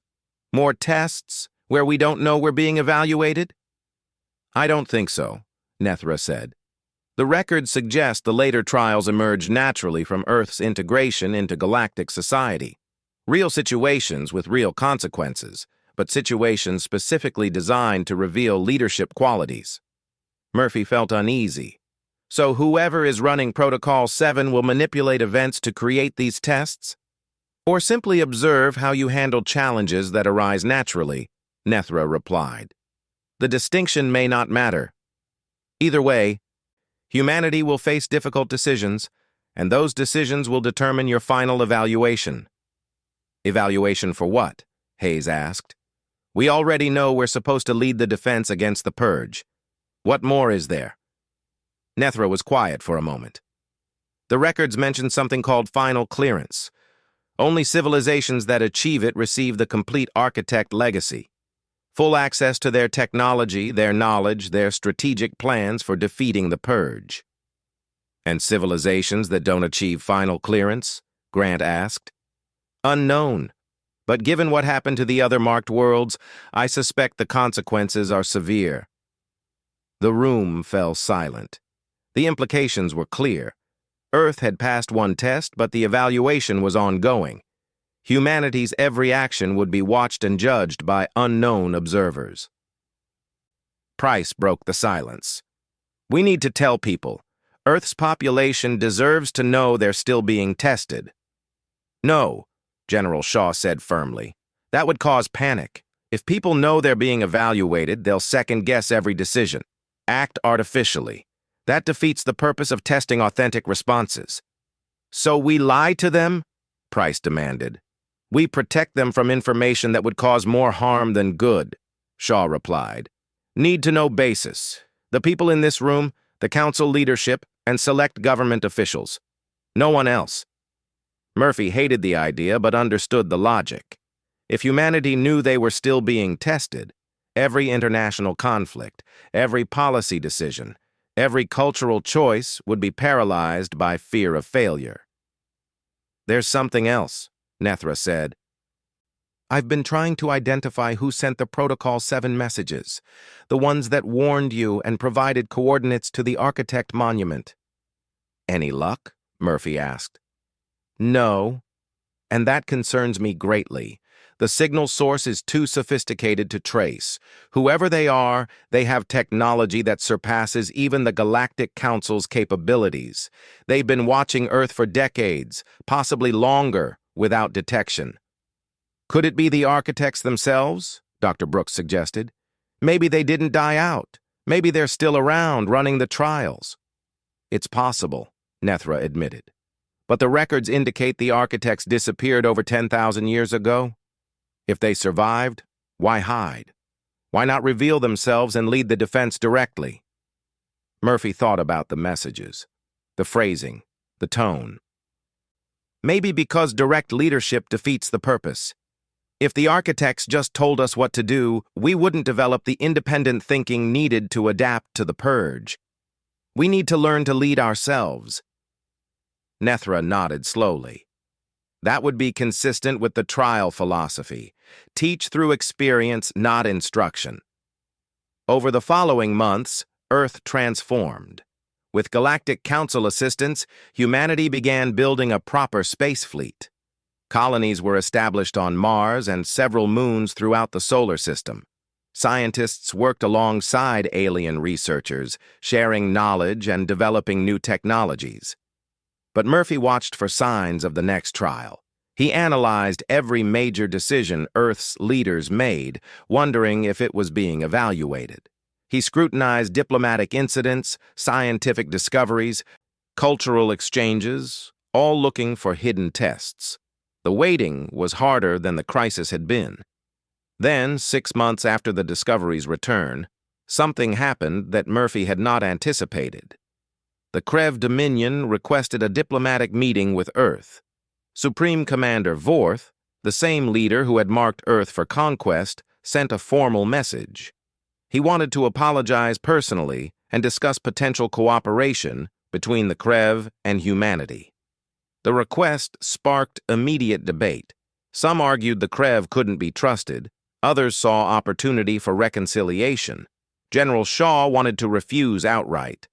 More tests where we don't know we're being evaluated?" "I don't think so," Nethra said. "The records suggest the later trials emerged naturally from Earth's integration into galactic society. Real situations with real consequences, but situations specifically designed to reveal leadership qualities." Murphy felt uneasy. "So whoever is running Protocol 7 will manipulate events to create these tests? Or simply observe how you handle challenges that arise naturally?" Nethra replied. "The distinction may not matter. Either way, humanity will face difficult decisions, and those decisions will determine your final evaluation." "Evaluation for what?" Hayes asked. "We already know we're supposed to lead the defense against the Purge. What more is there?" Nethra was quiet for a moment. "The records mention something called final clearance. Only civilizations that achieve it receive the complete architect legacy. Full access to their technology, their knowledge, their strategic plans for defeating the Purge." "And civilizations that don't achieve final clearance?" Grant asked. "Unknown. But given what happened to the other marked worlds, I suspect the consequences are severe." The room fell silent. The implications were clear. Earth had passed one test, but the evaluation was ongoing. Humanity's every action would be watched and judged by unknown observers. Price broke the silence. "We need to tell people. Earth's population deserves to know they're still being tested." "No," General Shaw said firmly. "That would cause panic, If people know they're being evaluated, they'll second-guess every decision, act artificially. That defeats the purpose of testing authentic responses. So we lie to them? Price demanded. We protect them from information that would cause more harm than good, Shaw replied. Need-to-know basis. The people in this room, the council leadership, and select government officials. No one else. Murphy hated the idea but understood the logic. If humanity knew they were still being tested, every international conflict, every policy decision, every cultural choice would be paralyzed by fear of failure. There's something else, Nethra said. I've been trying to identify who sent the Protocol 7 messages, the ones that warned you and provided coordinates to the Architect Monument. Any luck? Murphy asked. No, and that concerns me greatly. The signal source is too sophisticated to trace. Whoever they are, they have technology that surpasses even the Galactic Council's capabilities. They've been watching Earth for decades, possibly longer, without detection. Could it be the architects themselves? Dr. Brooks suggested. Maybe they didn't die out. Maybe they're still around, running the trials. It's possible, Nethra admitted. But the records indicate the architects disappeared over 10,000 years ago. If they survived, why hide? Why not reveal themselves and lead the defense directly? Murphy thought about the messages, the phrasing, the tone. Maybe because direct leadership defeats the purpose. If the architects just told us what to do, we wouldn't develop the independent thinking needed to adapt to the purge. We need to learn to lead ourselves. Nethra nodded slowly. That would be consistent with the trial philosophy. Teach through experience, not instruction. Over the following months, Earth transformed. With Galactic Council assistance, humanity began building a proper space fleet. Colonies were established on Mars and several moons throughout the solar system. Scientists worked alongside alien researchers, sharing knowledge and developing new technologies. But Murphy watched for signs of the next trial. He analyzed every major decision Earth's leaders made, wondering if it was being evaluated. He scrutinized diplomatic incidents, scientific discoveries, cultural exchanges, all looking for hidden tests. The waiting was harder than the crisis had been. Then, 6 months after the discovery's return, something happened that Murphy had not anticipated. The Krev Dominion requested a diplomatic meeting with Earth. Supreme Commander Vorth, the same leader who had marked Earth for conquest, sent a formal message. He wanted to apologize personally and discuss potential cooperation between the Krev and humanity. The request sparked immediate debate. Some argued the Krev couldn't be trusted. Others saw opportunity for reconciliation. General Shaw wanted to refuse outright.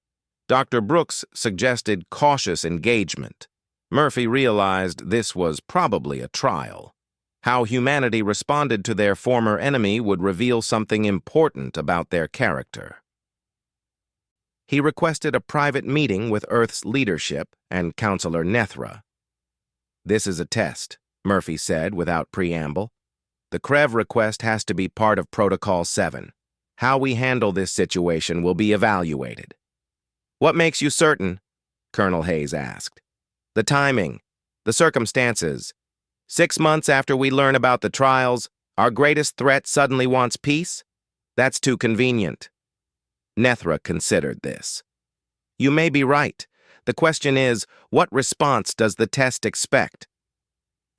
Dr. Brooks suggested cautious engagement. Murphy realized this was probably a trial. How humanity responded to their former enemy would reveal something important about their character. He requested a private meeting with Earth's leadership and Counselor Nethra. This is a test, Murphy said without preamble. The Krev request has to be part of Protocol 7. How we handle this situation will be evaluated. What makes you certain? Colonel Hayes asked. The timing, the circumstances. 6 months after we learn about the trials, our greatest threat suddenly wants peace? That's too convenient. Nethra considered this. You may be right. The question is, what response does the test expect?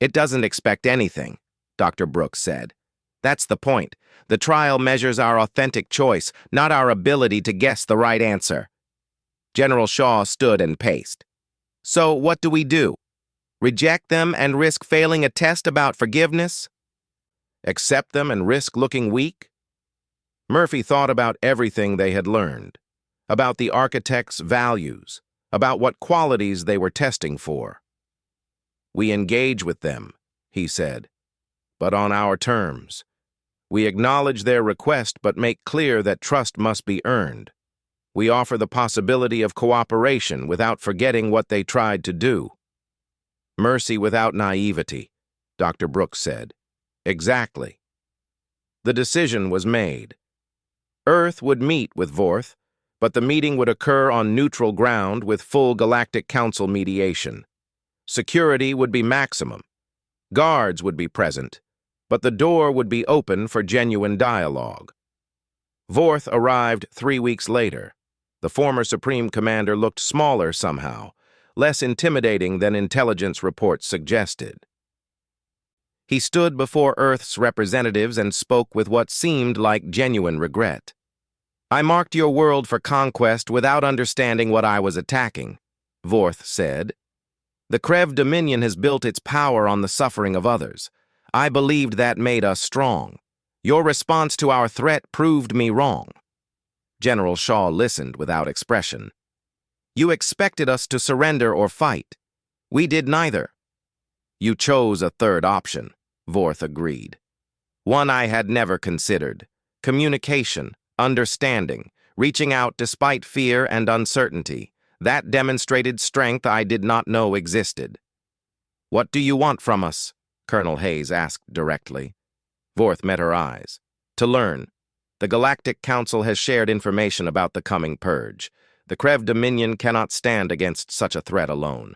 It doesn't expect anything, Dr. Brooks said. That's the point. The trial measures our authentic choice, not our ability to guess the right answer. General Shaw stood and paced. So what do we do? Reject them and risk failing a test about forgiveness? Accept them and risk looking weak? Murphy thought about everything they had learned, about the architect's values, about what qualities they were testing for. We engage with them, he said, but on our terms. We acknowledge their request but make clear that trust must be earned. We offer the possibility of cooperation without forgetting what they tried to do. Mercy without naivety, Dr. Brooks said. Exactly. The decision was made. Earth would meet with Vorth, but the meeting would occur on neutral ground with full Galactic Council mediation. Security would be maximum. Guards would be present, but the door would be open for genuine dialogue. Vorth arrived 3 weeks later. The former Supreme Commander looked smaller somehow, less intimidating than intelligence reports suggested. He stood before Earth's representatives and spoke with what seemed like genuine regret. "I marked your world for conquest without understanding what I was attacking," Vorth said. "The Krev Dominion has built its power on the suffering of others. I believed that made us strong. Your response to our threat proved me wrong." General Shaw listened without expression. "You expected us to surrender or fight. We did neither." "You chose a third option," Vorth agreed. "One I had never considered. Communication, understanding, reaching out despite fear and uncertainty. That demonstrated strength I did not know existed." "What do you want from us?" Colonel Hayes asked directly. Vorth met her eyes. "To learn. The Galactic Council has shared information about the coming purge. The Krev Dominion cannot stand against such a threat alone."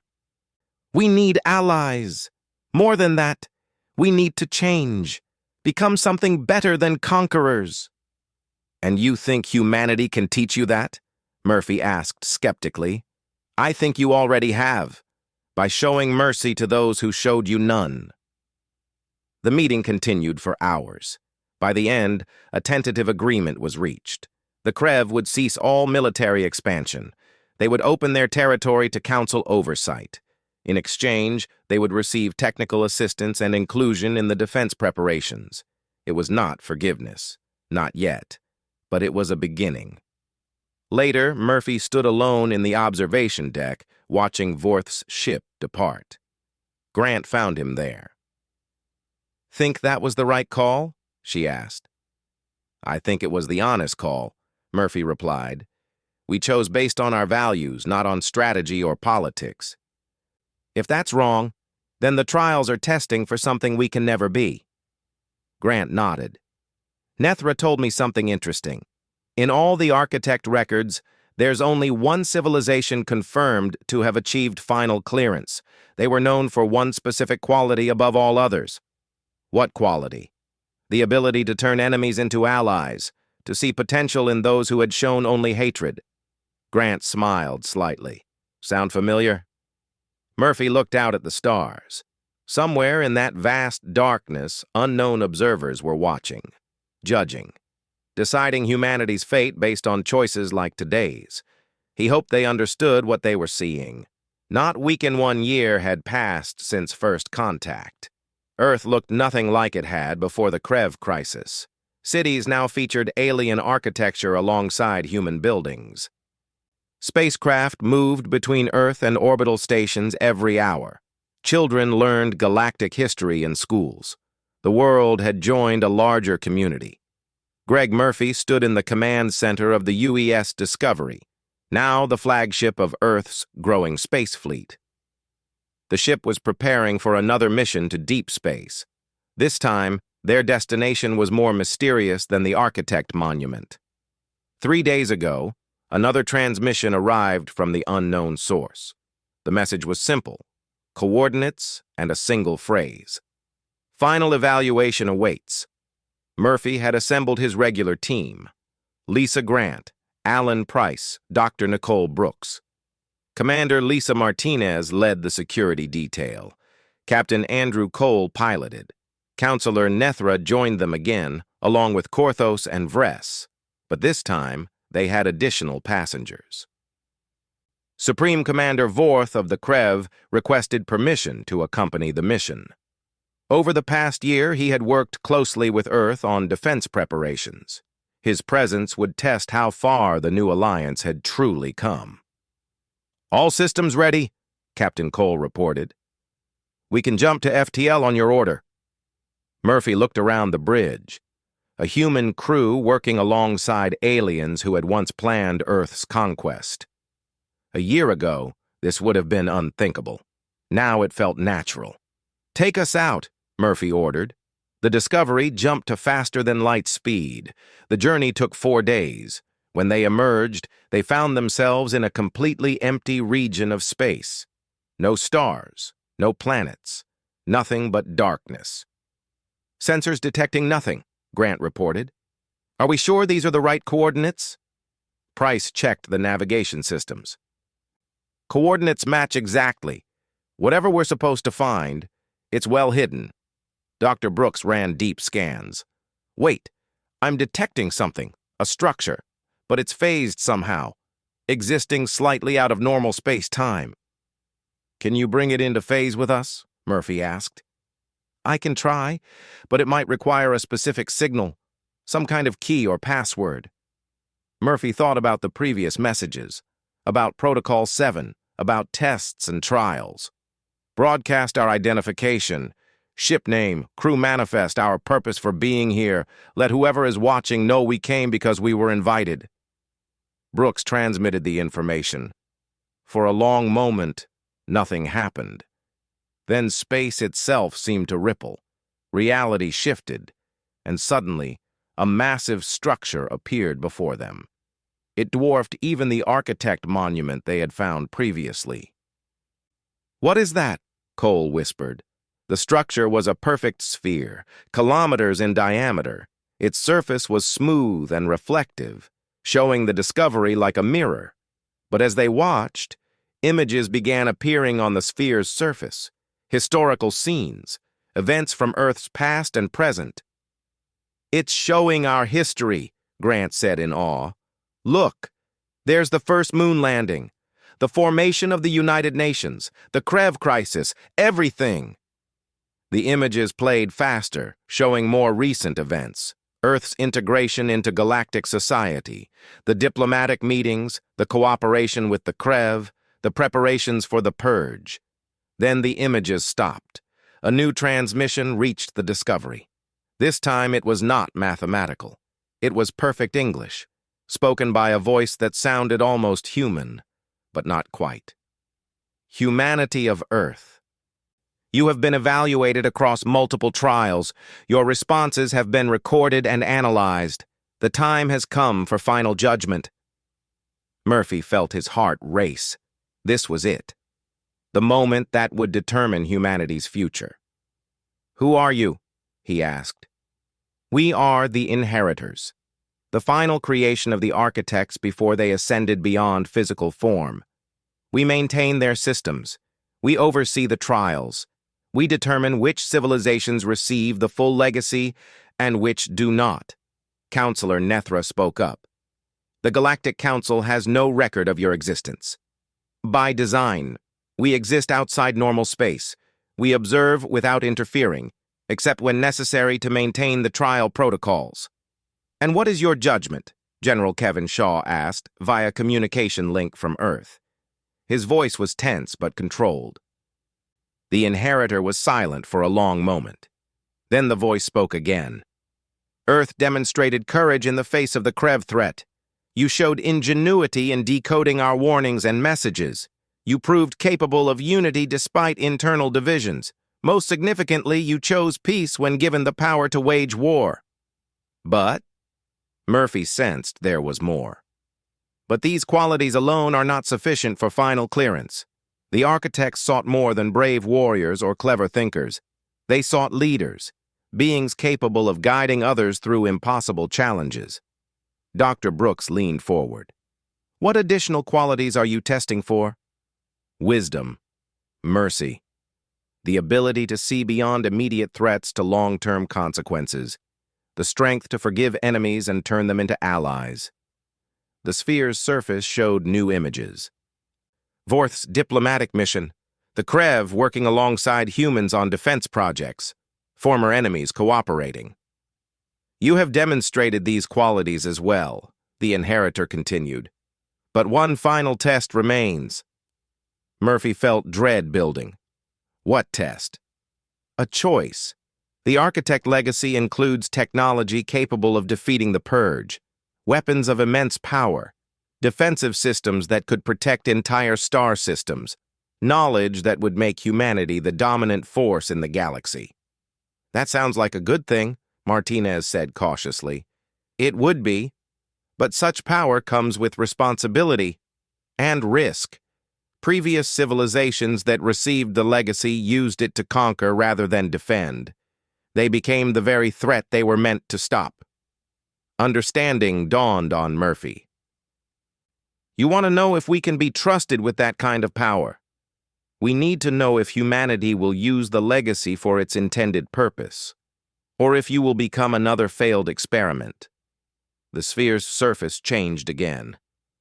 "We need allies. More than that, we need to change. Become something better than conquerors." "And you think humanity can teach you that?" Murphy asked skeptically. "I think you already have, by showing mercy to those who showed you none." The meeting continued for hours. By the end, a tentative agreement was reached. The Krev would cease all military expansion. They would open their territory to council oversight. In exchange, they would receive technical assistance and inclusion in the defense preparations. It was not forgiveness. Not yet. But it was a beginning. Later, Murphy stood alone in the observation deck, watching Vorth's ship depart. Grant found him there. "Think that was the right call?" she asked. "I think it was the honest call," Murphy replied. "We chose based on our values, not on strategy or politics." "If that's wrong, then the trials are testing for something we can never be." Grant nodded. "Nethra told me something interesting. In all the architect records, there's only one civilization confirmed to have achieved final clearance. They were known for one specific quality above all others." "What quality?" "The ability to turn enemies into allies, to see potential in those who had shown only hatred." Grant smiled slightly. "Sound familiar?" Murphy looked out at the stars. Somewhere in that vast darkness, unknown observers were watching, judging, deciding humanity's fate based on choices like today's. He hoped they understood what they were seeing. Not week in 1 year had passed since first contact. Earth looked nothing like it had before the Krev crisis. Cities now featured alien architecture alongside human buildings. Spacecraft moved between Earth and orbital stations every hour. Children learned galactic history in schools. The world had joined a larger community. Greg Murphy stood in the command center of the UES Discovery, now the flagship of Earth's growing space fleet. The ship was preparing for another mission to deep space. This time, their destination was more mysterious than the Architect Monument. 3 days ago, another transmission arrived from the unknown source. The message was simple: coordinates and a single phrase. Final evaluation awaits. Murphy had assembled his regular team: Lisa Grant, Alan Price, Dr. Nicole Brooks. Commander Lisa Martinez led the security detail. Captain Andrew Cole piloted. Counselor Nethra joined them again, along with Korthos and Vress, but this time they had additional passengers. Supreme Commander Vorth of the Krev requested permission to accompany the mission. Over the past year, he had worked closely with Earth on defense preparations. His presence would test how far the new alliance had truly come. "All systems ready," Captain Cole reported. "We can jump to FTL on your order." Murphy looked around the bridge. A human crew working alongside aliens who had once planned Earth's conquest. A year ago, this would have been unthinkable. Now it felt natural. "Take us out," Murphy ordered. The Discovery jumped to faster-than-light speed. The journey took 4 days. When they emerged, they found themselves in a completely empty region of space. No stars, no planets, nothing but darkness. "Sensors detecting nothing," Grant reported. "Are we sure these are the right coordinates?" Price checked the navigation systems. "Coordinates match exactly. Whatever we're supposed to find, it's well hidden." Dr. Brooks ran deep scans. "Wait, I'm detecting something, a structure, but it's phased somehow, existing slightly out of normal space-time." "Can you bring it into phase with us?" Murphy asked. "I can try, but it might require a specific signal, some kind of key or password." Murphy thought about the previous messages, about Protocol 7, about tests and trials. "Broadcast our identification, ship name, crew manifest, our purpose for being here. Let whoever is watching know we came because we were invited." Brooks transmitted the information. For a long moment, nothing happened. Then space itself seemed to ripple. Reality shifted, and suddenly, a massive structure appeared before them. It dwarfed even the architect monument they had found previously. "What is that?" Cole whispered. The structure was a perfect sphere, kilometers in diameter. Its surface was smooth and reflective, showing the Discovery like a mirror. But as they watched, images began appearing on the sphere's surface, historical scenes, events from Earth's past and present. "It's showing our history," Grant said in awe. "Look, there's the first moon landing, the formation of the United Nations, the Krev crisis, everything." The images played faster, showing more recent events. Earth's integration into galactic society, the diplomatic meetings, the cooperation with the Krev, the preparations for the purge. Then the images stopped. A new transmission reached the Discovery. This time it was not mathematical. It was perfect English, spoken by a voice that sounded almost human, but not quite. "Humanity of Earth. You have been evaluated across multiple trials. Your responses have been recorded and analyzed. The time has come for final judgment." Murphy felt his heart race. This was it. The moment that would determine humanity's future. "Who are you?" he asked. "We are the Inheritors, the final creation of the architects before they ascended beyond physical form. We maintain their systems. We oversee the trials. We determine which civilizations receive the full legacy and which do not." Counselor Nethra spoke up. "The Galactic Council has no record of your existence. By design, we exist outside normal space. We observe without interfering, except when necessary to maintain the trial protocols." "And what is your judgment?" General Kevin Shaw asked, via communication link from Earth. His voice was tense but controlled. The Inheritor was silent for a long moment. Then the voice spoke again. "Earth demonstrated courage in the face of the Krev threat. You showed ingenuity in decoding our warnings and messages. You proved capable of unity despite internal divisions. Most significantly, you chose peace when given the power to wage war." But Murphy sensed there was more. "But these qualities alone are not sufficient for final clearance. The architects sought more than brave warriors or clever thinkers. They sought leaders, beings capable of guiding others through impossible challenges." Dr. Brooks leaned forward. "What additional qualities are you testing for?" "Wisdom, mercy, the ability to see beyond immediate threats to long-term consequences, the strength to forgive enemies and turn them into allies." The sphere's surface showed new images. Vorth's diplomatic mission, the Krev working alongside humans on defense projects, former enemies cooperating. "You have demonstrated these qualities as well," the Inheritor continued. "But one final test remains." Murphy felt dread building. What test? A choice. The architect legacy includes technology capable of defeating the Purge, weapons of immense power, defensive systems that could protect entire star systems, knowledge that would make humanity the dominant force in the galaxy. That sounds like a good thing, Martinez said cautiously. It would be, but such power comes with responsibility and risk. Previous civilizations that received the legacy used it to conquer rather than defend. They became the very threat they were meant to stop. Understanding dawned on Murphy. You want to know if we can be trusted with that kind of power. We need to know if humanity will use the legacy for its intended purpose, or if you will become another failed experiment. The sphere's surface changed again.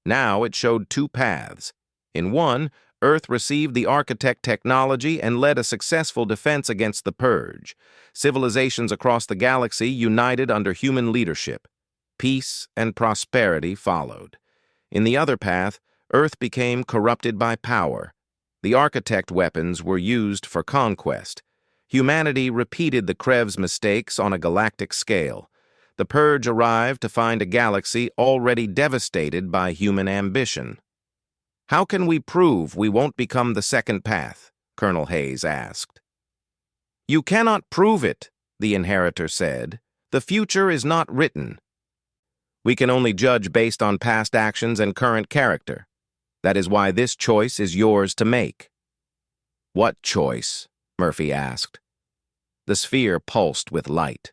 Now it showed two paths. In one, Earth received the architect technology and led a successful defense against the Purge. Civilizations across the galaxy united under human leadership. Peace and prosperity followed. In the other path, Earth became corrupted by power. The architect weapons were used for conquest. Humanity repeated the Krev's mistakes on a galactic scale. The Purge arrived to find a galaxy already devastated by human ambition. How can we prove we won't become the second path? Colonel Hayes asked. You cannot prove it, the inheritor said. The future is not written. We can only judge based on past actions and current character. That is why this choice is yours to make. What choice? Murphy asked. The sphere pulsed with light.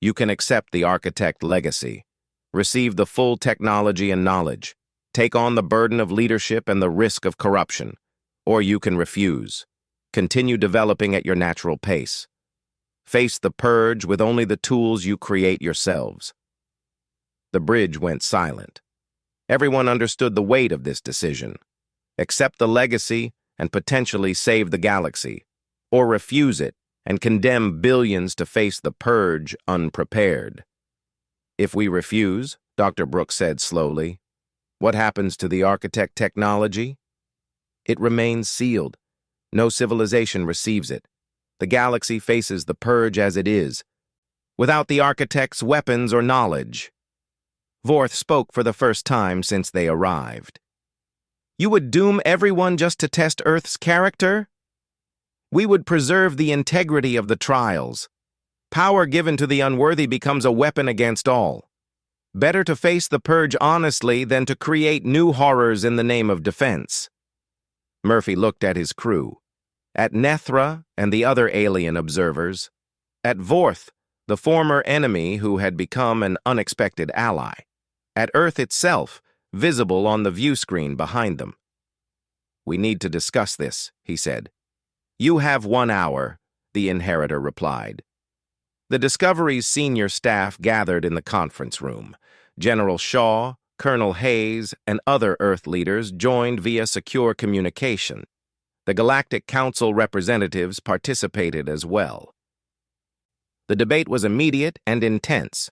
You can accept the architect legacy, receive the full technology and knowledge, take on the burden of leadership and the risk of corruption, or you can refuse, continue developing at your natural pace. Face the Purge with only the tools you create yourselves. The bridge went silent. Everyone understood the weight of this decision. Accept the legacy and potentially save the galaxy, or refuse it and condemn billions to face the Purge unprepared. If we refuse, Dr. Brooks said slowly, what happens to the architect technology? It remains sealed. No civilization receives it. The galaxy faces the Purge as it is, without the architect's weapons or knowledge. Vorth spoke for the first time since they arrived. You would doom everyone just to test Earth's character? We would preserve the integrity of the trials. Power given to the unworthy becomes a weapon against all. Better to face the Purge honestly than to create new horrors in the name of defense. Murphy looked at his crew, at Nethra and the other alien observers, at Vorth, the former enemy who had become an unexpected ally, at Earth itself, visible on the view screen behind them. We need to discuss this, he said. You have 1 hour, the inheritor replied. The Discovery's senior staff gathered in the conference room. General Shaw, Colonel Hayes, and other Earth leaders joined via secure communication. The Galactic Council representatives participated as well. The debate was immediate and intense.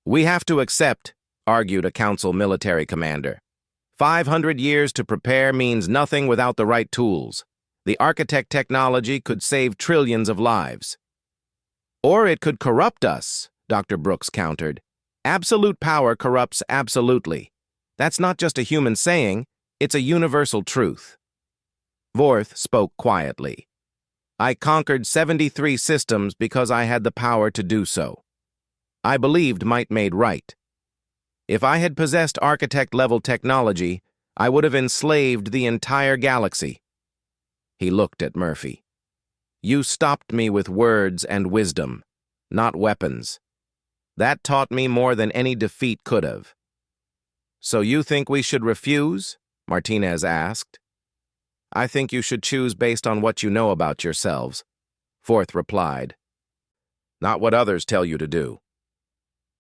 We have to accept, argued a Council military commander. 500 years to prepare means nothing without the right tools. The architect technology could save trillions of lives. Or it could corrupt us, Dr. Brooks countered. Absolute power corrupts absolutely. That's not just a human saying, it's a universal truth. Vorth spoke quietly. I conquered 73 systems because I had the power to do so. I believed might made right. If I had possessed architect-level technology, I would have enslaved the entire galaxy. He looked at Murphy. You stopped me with words and wisdom, not weapons. That taught me more than any defeat could have. So you think we should refuse? Martinez asked. I think you should choose based on what you know about yourselves, Vorth replied. Not what others tell you to do.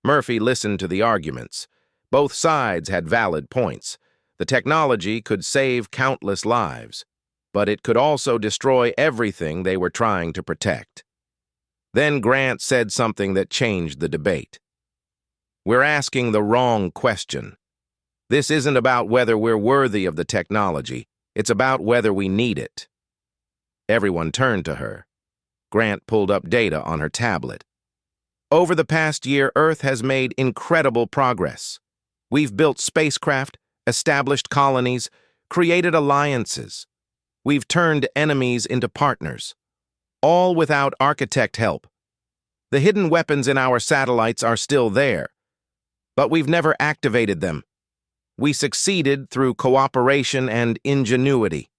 Murphy listened to the arguments. Both sides had valid points. The technology could save countless lives, but it could also destroy everything they were trying to protect. Then Grant said something that changed the debate. We're asking the wrong question. This isn't about whether we're worthy of the technology. It's about whether we need it. Everyone turned to her. Grant pulled up data on her tablet. Over the past year, Earth has made incredible progress. We've built spacecraft, established colonies, created alliances. We've turned enemies into partners. all without architect help. The hidden weapons in our satellites are still there, but we've never activated them. We succeeded through cooperation and ingenuity.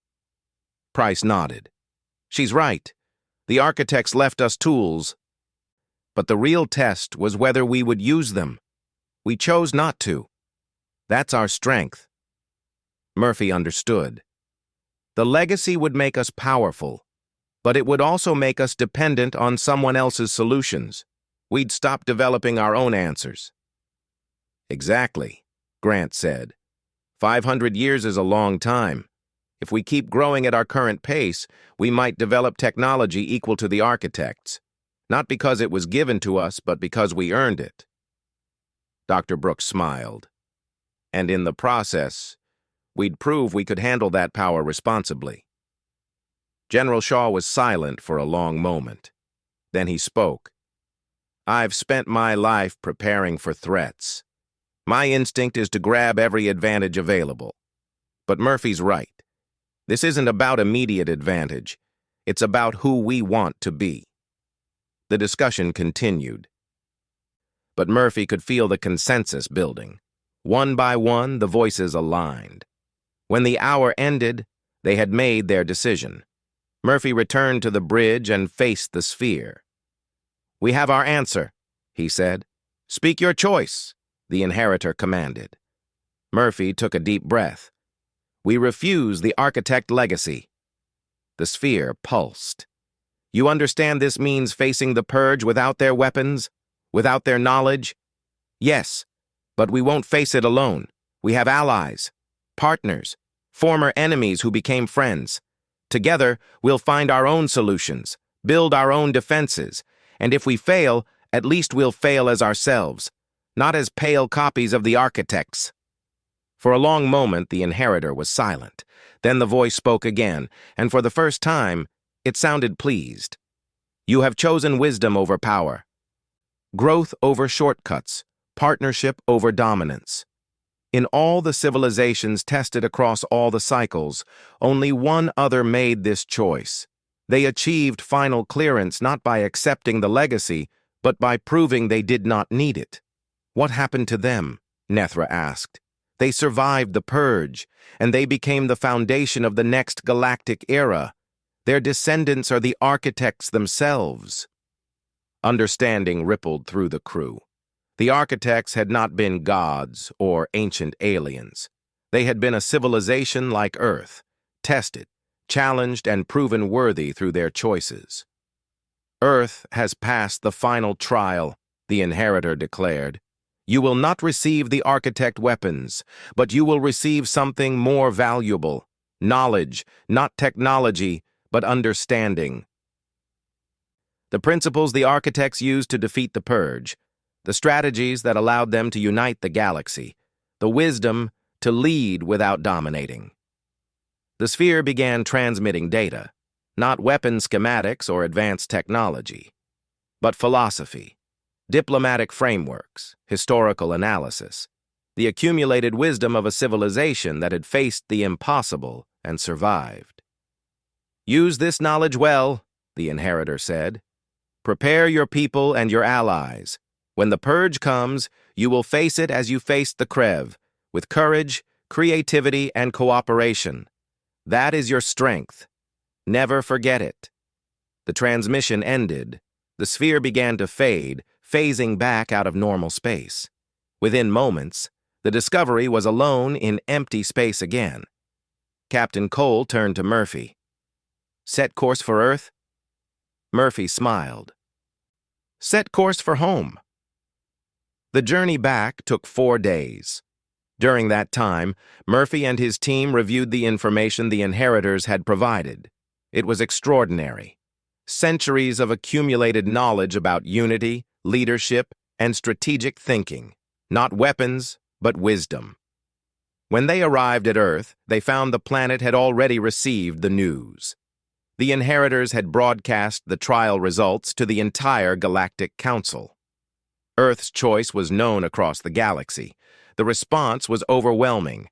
Price nodded. She's right. The architects left us tools, but the real test was whether we would use them. We chose not to. That's our strength. Murphy understood. The legacy would make us powerful, but it would also make us dependent on someone else's solutions. We'd stop developing our own answers. Exactly, Grant said. 500 years is a long time. If we keep growing at our current pace, we might develop technology equal to the architects. Not because it was given to us, but because we earned it. Dr. Brooks smiled. And in the process, we'd prove we could handle that power responsibly. General Shaw was silent for a long moment. Then he spoke. I've spent my life preparing for threats. My instinct is to grab every advantage available. But Murphy's right. This isn't about immediate advantage. It's about who we want to be. The discussion continued. But Murphy could feel the consensus building. One by one, the voices aligned. When the hour ended, they had made their decision. Murphy returned to the bridge and faced the sphere. We have our answer, he said. Speak your choice, the inheritor commanded. Murphy took a deep breath. We refuse the architect legacy. The sphere pulsed. You understand this means facing the purge without their weapons, without their knowledge? Yes, but we won't face it alone. We have allies, partners, former enemies who became friends. Together, we'll find our own solutions, build our own defenses, and if we fail, at least we'll fail as ourselves, not as pale copies of the architects. For a long moment, the inheritor was silent. Then the voice spoke again, and for the first time, it sounded pleased. You have chosen wisdom over power, growth over shortcuts, partnership over dominance. In all the civilizations tested across all the cycles, only one other made this choice. They achieved final clearance not by accepting the legacy, but by proving they did not need it. What happened to them? Nethra asked. They survived the purge, and they became the foundation of the next galactic era. Their descendants are the architects themselves. Understanding rippled through the crew. The architects had not been gods or ancient aliens. They had been a civilization like Earth, tested, challenged, and proven worthy through their choices. Earth has passed the final trial, the inheritor declared. You will not receive the architect weapons, but you will receive something more valuable. Knowledge, not technology, but understanding. The principles the architects used to defeat the purge, the strategies that allowed them to unite the galaxy, the wisdom to lead without dominating. The sphere began transmitting data, not weapon schematics or advanced technology, but philosophy, diplomatic frameworks, historical analysis, the accumulated wisdom of a civilization that had faced the impossible and survived. Use this knowledge well, the inheritor said. Prepare your people and your allies. When the purge comes, you will face it as you faced the Krev, with courage, creativity, and cooperation. That is your strength. Never forget it. The transmission ended. The sphere began to fade, phasing back out of normal space. Within moments, the Discovery was alone in empty space again. Captain Cole turned to Murphy. Set course for Earth? Murphy smiled. Set course for home. The journey back took 4 days. During that time, Murphy and his team reviewed the information the inheritors had provided. It was extraordinary. Centuries of accumulated knowledge about unity, leadership, and strategic thinking. Not weapons, but wisdom. When they arrived at Earth, they found the planet had already received the news. The inheritors had broadcast the trial results to the entire Galactic Council. Earth's choice was known across the galaxy. The response was overwhelming.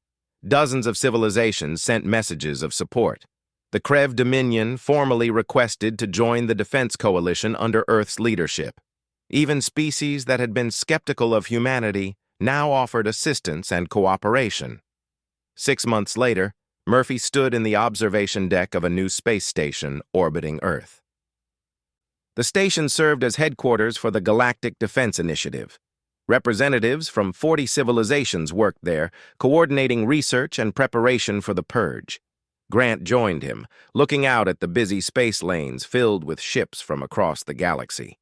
Dozens of civilizations sent messages of support. The Krev Dominion formally requested to join the defense coalition under Earth's leadership. Even species that had been skeptical of humanity now offered assistance and cooperation. 6 months later, Murphy stood in the observation deck of a new space station orbiting Earth. The station served as headquarters for the Galactic Defense Initiative. Representatives from 40 civilizations worked there, coordinating research and preparation for the purge. Grant joined him, looking out at the busy space lanes filled with ships from across the galaxy.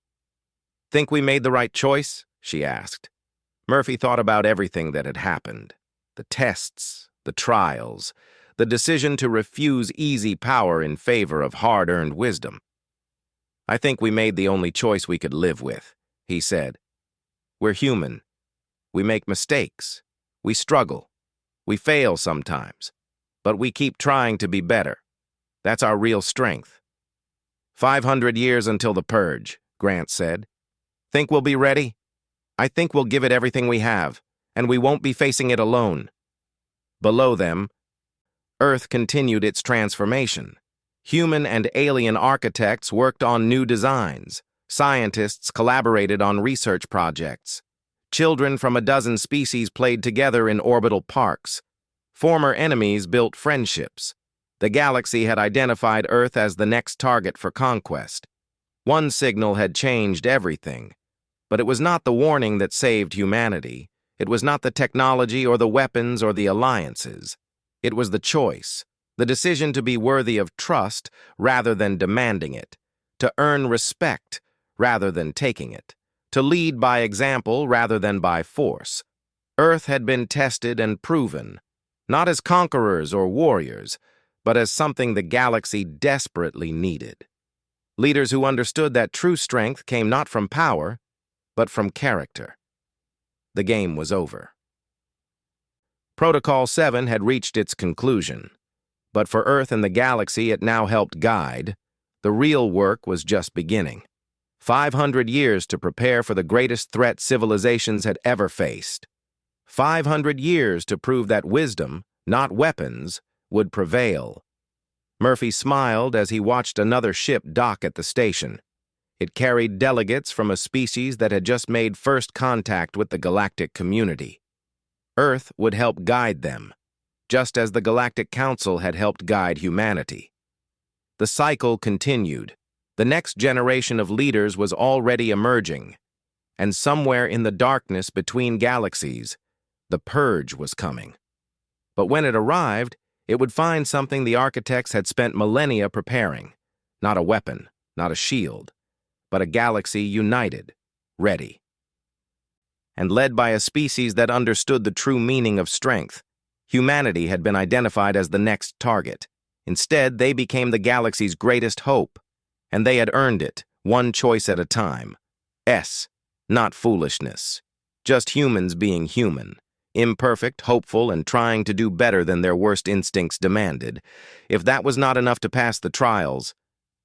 "Think we made the right choice?" she asked. Murphy thought about everything that had happened. The tests, the trials, the decision to refuse easy power in favor of hard-earned wisdom. "I think we made the only choice we could live with," he said. "We're human. We make mistakes. We struggle. We fail sometimes. But we keep trying to be better. That's our real strength." 500 years until the purge," Grant said. "Think we'll be ready? I think we'll give it everything we have, and we won't be facing it alone." Below them, Earth continued its transformation. Human and alien architects worked on new designs. Scientists collaborated on research projects. Children from a dozen species played together in orbital parks. Former enemies built friendships. The galaxy had identified Earth as the next target for conquest. One signal had changed everything. But it was not the warning that saved humanity. It was not the technology or the weapons or the alliances. It was the choice, the decision to be worthy of trust rather than demanding it, to earn respect rather than taking it, to lead by example rather than by force. Earth had been tested and proven, not as conquerors or warriors, but as something the galaxy desperately needed. Leaders who understood that true strength came not from power, but from character. The game was over. Protocol 7 had reached its conclusion, but for Earth and the galaxy it now helped guide. The real work was just beginning. 500 years to prepare for the greatest threat civilizations had ever faced. 500 years to prove that wisdom, not weapons, would prevail. Murphy smiled as he watched another ship dock at the station. It carried delegates from a species that had just made first contact with the galactic community. Earth would help guide them, just as the Galactic Council had helped guide humanity. The cycle continued. The next generation of leaders was already emerging, and somewhere in the darkness between galaxies, the purge was coming. But when it arrived, it would find something the architects had spent millennia preparing. Not a weapon, not a shield, but a galaxy united, ready. And led by a species that understood the true meaning of strength, humanity had been identified as the next target. Instead, they became the galaxy's greatest hope, and they had earned it, one choice at a time. Not foolishness. Just humans being human. Imperfect, hopeful, and trying to do better than their worst instincts demanded. If that was not enough to pass the trials,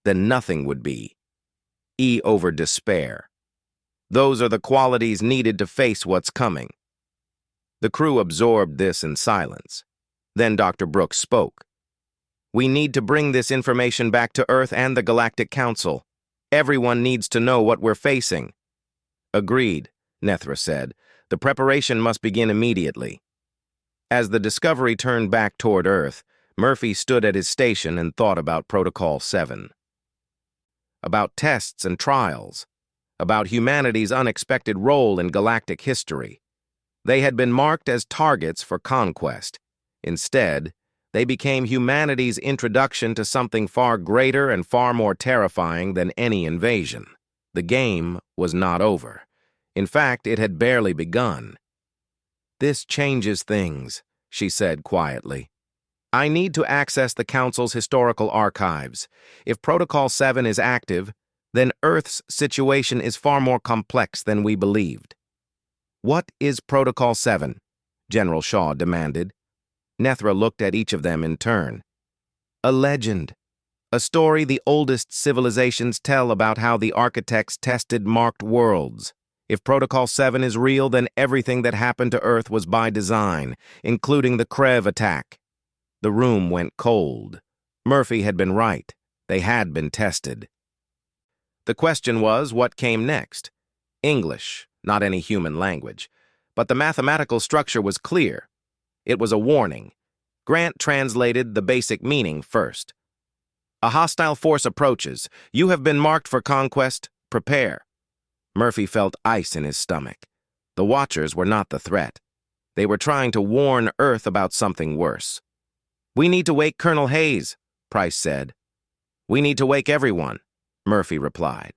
then nothing would be. E over despair. Those are the qualities needed to face what's coming. The crew absorbed this in silence. Then Dr. Brooks spoke. "We need to bring this information back to Earth and the Galactic Council. Everyone needs to know what we're facing." "Agreed," Nethra said. "The preparation must begin immediately." As the Discovery turned back toward Earth, Murphy stood at his station and thought about Protocol 7. About tests and trials. About humanity's unexpected role in galactic history. They had been marked as targets for conquest. Instead, they became humanity's introduction to something far greater and far more terrifying than any invasion. The game was not over. In fact, it had barely begun. "This changes things," she said quietly. "I need to access the Council's historical archives. If Protocol 7 is active, then Earth's situation is far more complex than we believed." "What is Protocol 7? General Shaw demanded. Nethra looked at each of them in turn. "A legend. A story the oldest civilizations tell about how the architects tested marked worlds. If Protocol 7 is real, then everything that happened to Earth was by design, including the Krev attack." The room went cold. Murphy had been right. They had been tested. The question was, what came next? English, not any human language. But the mathematical structure was clear. It was a warning. Grant translated the basic meaning first. A hostile force approaches. You have been marked for conquest. Prepare. Murphy felt ice in his stomach. The Watchers were not the threat. They were trying to warn Earth about something worse. We need to wake Colonel Hayes, Price said. We need to wake everyone, Murphy replied.